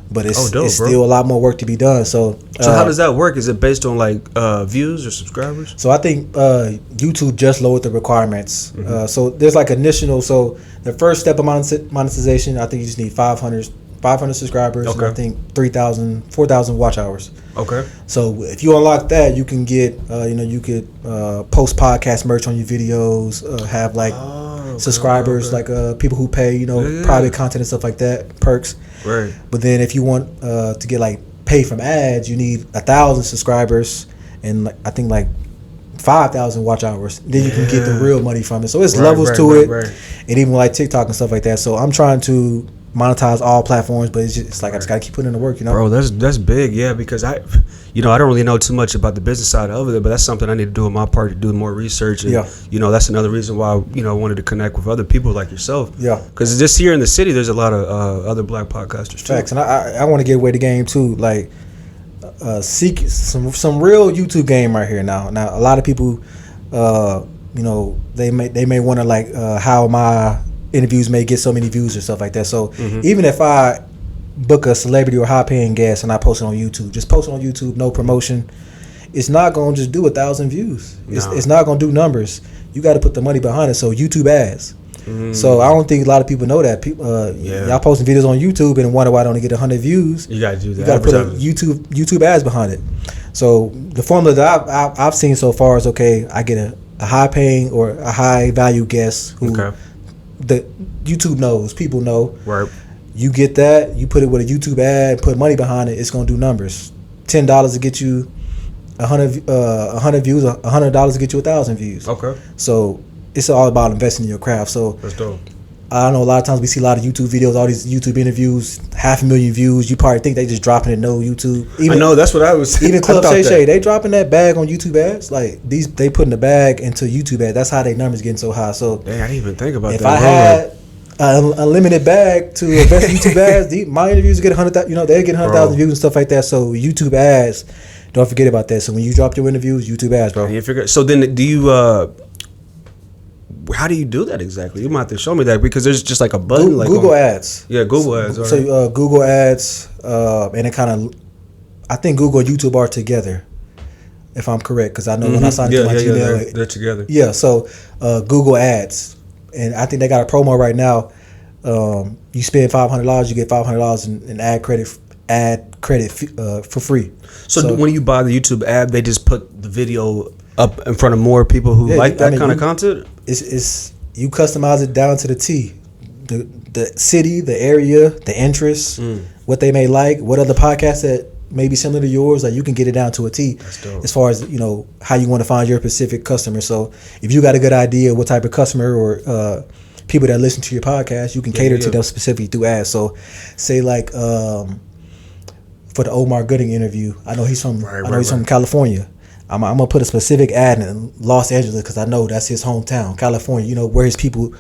But it's still a lot more work to be done. So how does that work? Is it based on like views or subscribers? So I think YouTube just lowered the requirements. So there's like initial. So the first step of monetization, I think you just need 500 subscribers. And I think 4,000 watch hours. Okay. So if you unlock that, you can get you could post podcast merch on your videos. Have like subscribers, like people who pay private content and stuff like that, perks. Right. But then if you want to get like pay from ads, you need 1,000 subscribers and I think like 5,000 watch hours. Then you can get the real money from it. So it's levels to it. And even like TikTok and stuff like that. So I'm trying to monetize all platforms, but it's like I just gotta keep putting in the work, you know. Bro, that's big, yeah. Because I don't really know too much about the business side of it, but that's something I need to do on my part to do more research. And that's another reason why I wanted to connect with other people like yourself. Yeah. Because just here in the city, there's a lot of other black podcasters too. Facts, and I want to get away the game too, like seek some real YouTube game right here now. Now a lot of people, they may wonder like how my interviews may get so many views or stuff like that. So even if I book a celebrity or high paying guest and I post it on YouTube, just post it on YouTube, no promotion, it's not going to just do 1,000 views. It's not going to do numbers. You got to put the money behind it. So YouTube ads. So I don't think a lot of people know that. People, y'all posting videos on YouTube and wonder why I don't get 100 views. You got to do that. You got to put YouTube ads behind it. So the formula that I've seen so far is, okay, I get a high paying or a high value guest who the YouTube knows, people know. Right. You get that, you put it with a YouTube ad, put money behind it, it's gonna do numbers. $10 to get you 100 views, $100 to get you 1,000 views. Okay. So it's all about investing in your craft. So that's dope. I know a lot of times we see a lot of YouTube videos, all these YouTube interviews, 500,000 views. You probably think they just dropping it no YouTube. I know, that's what I was. Even Club Shay, they dropping that bag on YouTube ads. Like they putting the bag into YouTube ads. That's how their numbers getting so high. So dang, I didn't even think about that. If I had an unlimited bag to invest in YouTube ads, my interviews get 100,000. They get 100,000 views and stuff like that. So YouTube ads, don't forget about that. So when you drop your interviews, YouTube ads, bro. So then, do you? How do you do that exactly? You might have to show me that, because there's just like a button. Google Ads. Yeah, Google Ads. Right. So Google Ads, and it kind of, I think Google and YouTube are together, if I'm correct, because I know when I signed into my Gmail, they're together. Yeah, so Google Ads, and I think they got a promo right now. You spend $500, you get $500 in ad credit for free. So when you buy the YouTube ad, they just put the video up in front of more people who like that kind of content? It's you customize it down to the T. The city, the area, the interests, what they may like, what other podcasts that may be similar to yours, like you can get it down to a T. As far as how you want to find your specific customer. So if you got a good idea what type of customer or people that listen to your podcast, you can cater to them specifically through ads. So say like for the Omar Gooding interview, I know he's from from California. I'm gonna put a specific ad in Los Angeles because I know that's his hometown, California. Where his people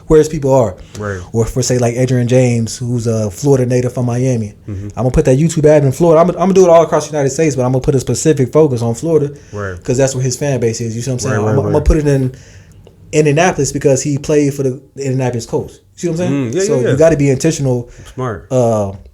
are. Right. Or for say like Adrian James, who's a Florida native from Miami, I'm gonna put that YouTube ad in Florida. I'm gonna do it all across the United States, but I'm gonna put a specific focus on Florida, because that's where his fan base is. You see what I'm saying? I'm gonna put it in Indianapolis because he played for the Indianapolis Colts. See what I'm saying? You got to be intentional, smart,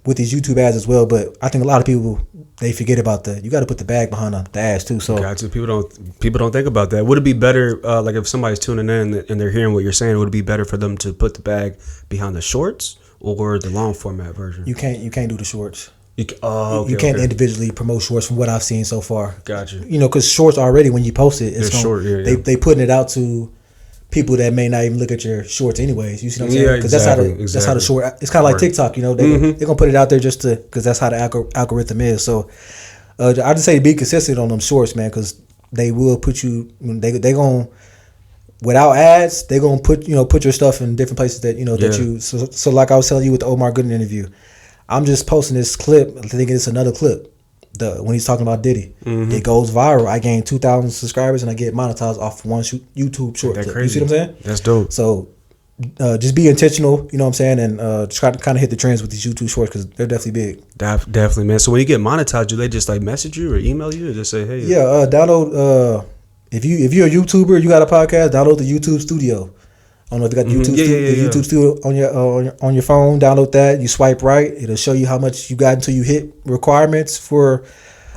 with these YouTube ads as well. But I think a lot of people, they forget about you got to put the bag behind the ads too. So people don't think about that. Would it be better, like if somebody's tuning in and they're hearing what you're saying, would it be better for them to put the bag behind the shorts or the long format version? You can't do the shorts. You can't individually promote shorts from what I've seen so far. Gotcha. Because shorts already, when you post it, it's short. They putting it out to people that may not even look at your shorts anyways. You see what I'm saying? Because that's how the short. It's kind of like TikTok. They're gonna put it out there just because that's how the algorithm is. So I just say be consistent on them shorts, man, because they will put you. They gonna, without ads, they gonna put your stuff in different places that that you. So like I was telling you with the Omar Gooding interview, I'm just posting this clip, thinking it's another clip. When he's talking about Diddy, it goes viral. I gain 2,000 subscribers and I get monetized off one YouTube short clip. You see what I'm saying? That's dope. So just be intentional, you know what I'm saying, and try to kind of hit the trends with these YouTube shorts because they're definitely big. Definitely, man. So when you get monetized, do they just like message you or email you or just say, hey? Yeah, download. If you're a YouTuber, you got a podcast, download the YouTube Studio. I don't know if you got the YouTube Studio on your phone. Download that. You swipe right. It'll show you how much you got until you hit requirements for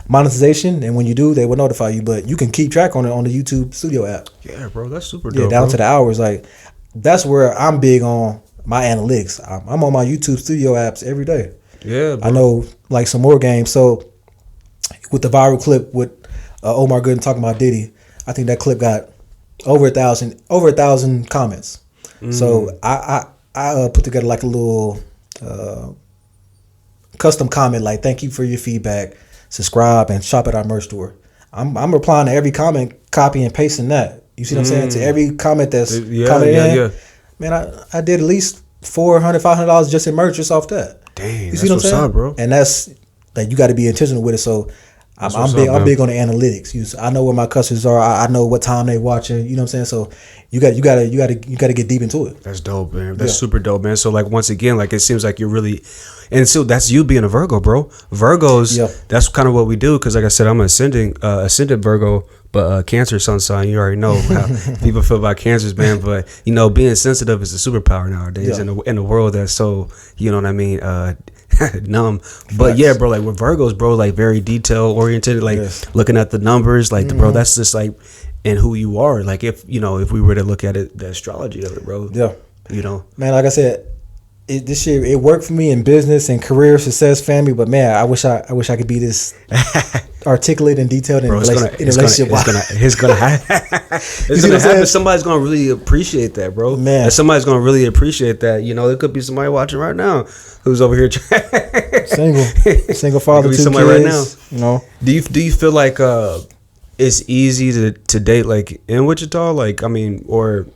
monetization. And when you do, they will notify you. But you can keep track on it on the YouTube Studio app. Yeah, bro, that's super dope. Yeah, down to the hours. Like that's where I'm big on my analytics. I'm on my YouTube Studio apps every day. Yeah, bro. I know like some more games. So with the viral clip with Omar Gooding talking about Diddy, I think that clip got over 1,000 comments. So I put together like a little custom comment like, thank you for your feedback, subscribe and shop at our merch store. I'm replying to every comment, copy and pasting that. You see what I'm saying? To every comment that's commented in. Man, I did at least $400-$500 just in merch just off that. Dang, you see what I'm saying, bro? And that's like, you got to be intentional with it. So I'm big on the analytics. I know where my customers are. I know what time they watching. You know what I'm saying? So you got to get deep into it. That's dope, man. That's super dope, man. So like, once again, like, it seems like you're really, and so that's you being a Virgo, bro. Virgos, that's kind of what we do. Because like I said, I'm an ascendant Virgo, but Cancer sun sign. You already know how people feel about Cancers, man. But being sensitive is a superpower nowadays in the world that's so, you know what I mean, numb. But yeah, bro, like with Virgos, bro, like very detail oriented, like looking at the numbers, like bro, that's just like in who you are. Like if we were to look at it, the astrology of it, bro. Yeah. Man, like I said, this shit, it worked for me in business and career, success, family. But man, I wish I could be this articulate and detailed in relationship. It's gonna happen. Somebody's gonna really appreciate that, bro. Man, and somebody's gonna really appreciate that. There could be somebody watching right now who's over here single father, 2 kids. Right now. Do you feel like it's easy to date like in Wichita? Like, I mean, or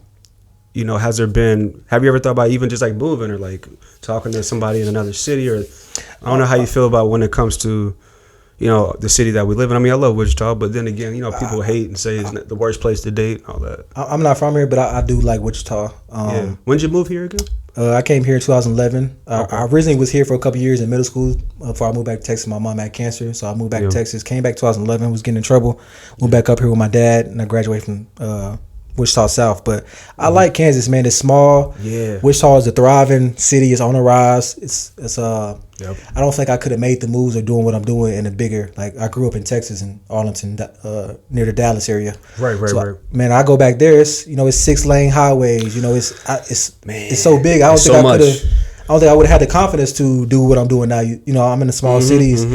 have you ever thought about even just like moving or like talking to somebody in another city? Or I don't know how you feel about when it comes to the city that we live in. I mean, I love Wichita, but then again, people hate and say it's the worst place to date and all that. I'm not from here, but I do like Wichita. When did you move here again? I came here in 2011. Okay. I originally was here for a couple years in middle school before I moved back to Texas. My mom had cancer, so I moved back to Texas. Came back 2011, was getting in trouble. Moved back up here with my dad, and I graduated from Wichita South. But I like Kansas, man. It's small. Yeah. Wichita is a thriving city. It's on the rise. It's I don't think I could have made the moves or doing what I'm doing in a bigger, like, I grew up in Texas in Arlington, near the Dallas area. Right. Man, I go back there. It's 6-lane highways. It's so big. I don't think I would have had the confidence to do what I'm doing now. I'm in the small cities.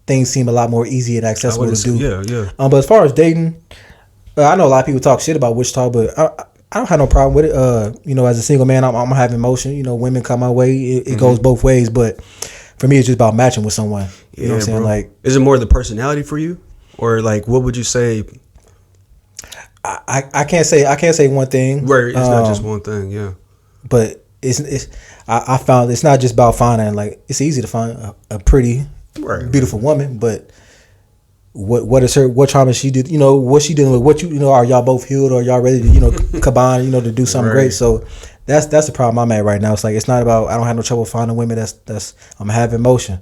Things seem a lot more easy and accessible to do. Yeah. But as far as dating, I know a lot of people talk shit about Wichita, but I don't have no problem with it. As a single man, I'm having emotion. Women come my way. It goes both ways, but for me, it's just about matching with someone. You know what I'm saying? Bro. Like, is it more the personality for you, or like, what would you say? I can't say one thing. Where it's not just one thing, yeah. But I found it's not just about finding, like, it's easy to find a pretty, beautiful woman, but what trauma she did, what she dealing with, are y'all both healed, or y'all ready to combine, to do something great. So that's the problem I'm at right now. It's like, it's not about, I don't have no trouble finding women that's I'm having emotion.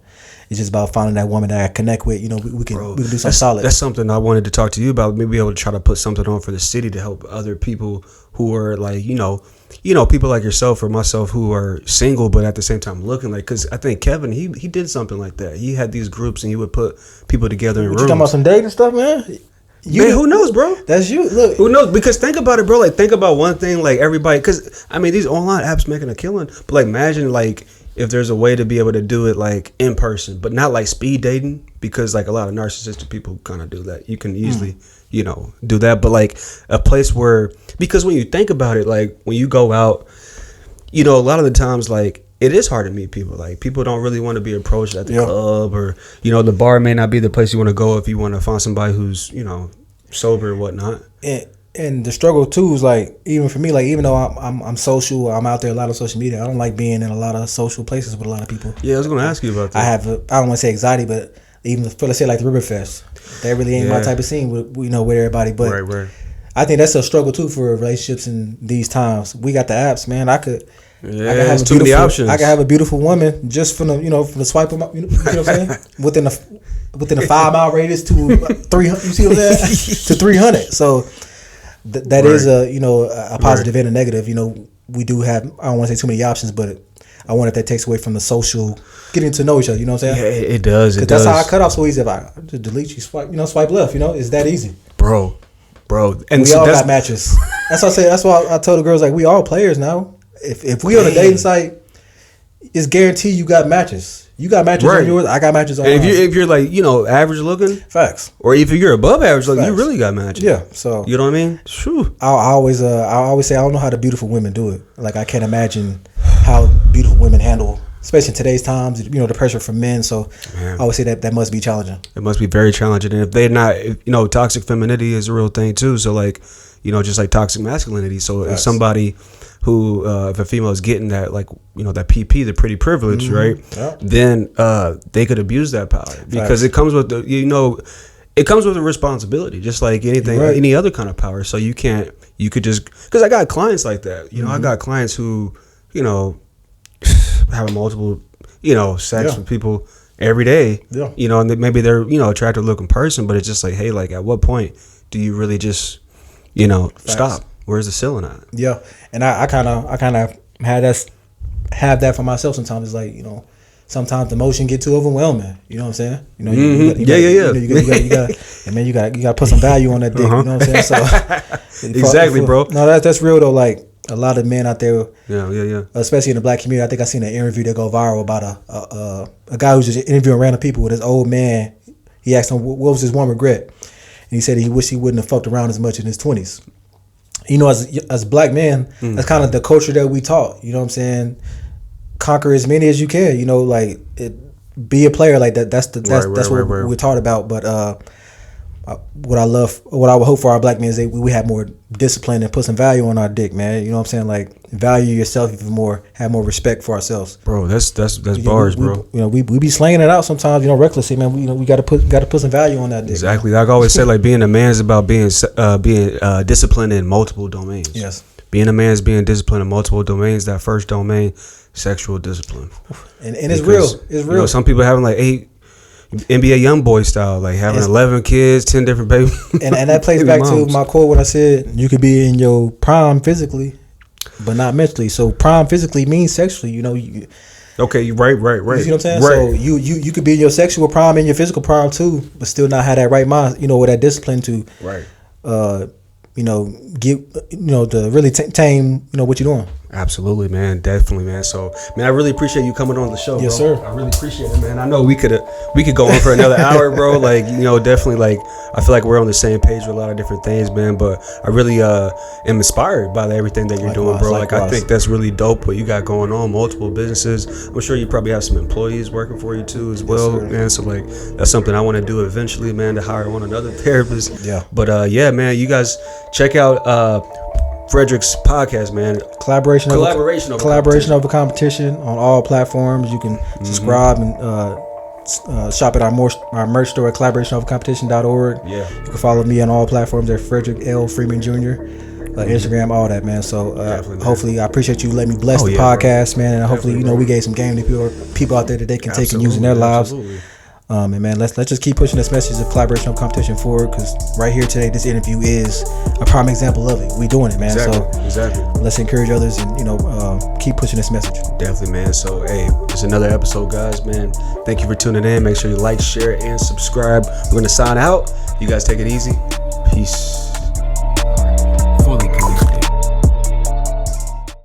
It's just about finding that woman that I connect with. We can do something solid. That's something I wanted to talk to you about. Maybe be able to try to put something on for the city to help other people who are like, people like yourself or myself who are single, but at the same time looking like, because I think Kevin, he did something like that. He had these groups and he would put people together in rooms. You talking about some dating stuff, man? Man, who knows, bro? That's you. Look, who knows? Because think about it, bro. Like, think about one thing, like, everybody, because I mean, these online apps making a killing, but like, imagine like if there's a way to be able to do it like in person, but not like speed dating, because like a lot of narcissistic people kind of do that. You can easily do that, but like a place where, because when you think about it, like when you go out, a lot of the times, like, it is hard to meet people. Like, people don't really want to be approached at the club, or the bar may not be the place you want to go if you want to find somebody who's sober or whatnot. And the struggle too is, like, even for me, like, even though I'm social, I'm out there a lot of social media, I don't like being in a lot of social places with a lot of people. Yeah, I was going to ask you about that. I don't want to say anxiety, but even for, let's say, like the Riverfest, that really ain't my type of scene with everybody. But right. I think that's a struggle too for relationships in these times. We got the apps, man. I could have too many options. I could have a beautiful woman just from the swipe of my, you know what I'm saying? Within a 5-mile radius to 300. You see what I'm saying? To 300. So that is a positive and a negative. We do have, I don't want to say too many options, but I wonder if that takes away from the social getting to know each other. You know what I'm saying? Yeah, it does. Because that's how I cut off so easy. If I just delete you, swipe left. It's that easy, bro. And we all got matches. That's what I say. That's why I told the girls, like, we all players now. If we on a dating site, it's guaranteed you got matches. You got matches on yours. I got matches on mine. And if you're like, average looking, facts. Or if you're above average looking, you really got matches. Yeah. So you know what I mean? Shoo. I always say I don't know how the beautiful women do it. Like, I can't imagine how beautiful women handle, especially in today's times, the pressure from men. So I always say that must be challenging. It must be very challenging. And if they're not, toxic femininity is a real thing too. So like, just like toxic masculinity. So if somebody who, if a female is getting that, like, that PP, the pretty privilege, right? Yeah. Then they could abuse that power because it comes with it comes with a responsibility, just like anything, any other kind of power. So you could just, because I got clients like that. I got clients who, having multiple, sex with people every day. Yeah. And maybe they're, attractive looking person, but it's just like, hey, like, at what point do you really just, stop? Where's the ceiling at? Yeah. And I kind of have that for myself sometimes. It's like, sometimes the emotion get too overwhelming. You know what I'm saying? You gotta put some value on that dick. You know what I'm saying? So exactly, bro. No, that's real though. Like a lot of men out there, especially in the black community. I think I seen an interview that go viral about a guy who's just interviewing random people with his old man. He asked him what was his one regret, and he said he wished he wouldn't have fucked around as much in his 20s. As black men, that's kind of the culture that we taught. You know what I'm saying? Conquer as many as you can. Be a player like that. That's what we're taught about. But what I would hope for our black men is that we have more discipline and put some value on our dick, man. You know what I'm saying? Like, value yourself even more, have more respect for ourselves. Bro, that's bars, bro. We be slanging it out sometimes, recklessly, man. We got to put some value on that dick. Exactly. Like I always say, like, being a man is about being disciplined in multiple domains. Yes. Being a man is being disciplined in multiple domains. That first domain, sexual discipline. And it's real. It's real. Some people having like 8 NBA YoungBoy style, like having 11 kids, 10 different babies. And that plays back to my quote when I said you could be in your prime physically, but not mentally. So prime physically means sexually. Okay, right. You see what I'm saying? Right. So you could be in your sexual prime and your physical prime too, but still not have that right mind. With that discipline to get to really tame what you're doing. Absolutely, man. Definitely, man. So, man, I really appreciate you coming on the show, yes, bro. Sir. I really appreciate it, man. I know we could go on for another hour, bro. Like, definitely, like, I feel like we're on the same page with a lot of different things, man. But I really am inspired by everything that you're doing, bro. Like, I think that's really dope what you got going on. Multiple businesses. I'm sure you probably have some employees working for you too as well, man. So, like, that's something I want to do eventually, man, to hire another therapist. Yeah. But yeah, man, you guys check out Fredrick's podcast, man. Collaboration over competition on all platforms. You can subscribe and shop at our merch store at collaborationovercompetition.org. Yeah. You can follow me on all platforms at Fredrick L. Freeman Jr. Instagram, all that, man. So hopefully, I appreciate you letting me bless the podcast, bro. Man. And hopefully, we gave some game to people out there that they can take and use in their lives. And man, let's just keep pushing this message of collaboration of competition forward, because right here today, this interview is a prime example of it. We doing it, man. Exactly. Let's encourage others and keep pushing this message. Definitely, man. So hey, it's another episode, guys, man. Thank you for tuning in. Make sure you like, share, and subscribe. We're gonna sign out. You guys take it easy. Peace.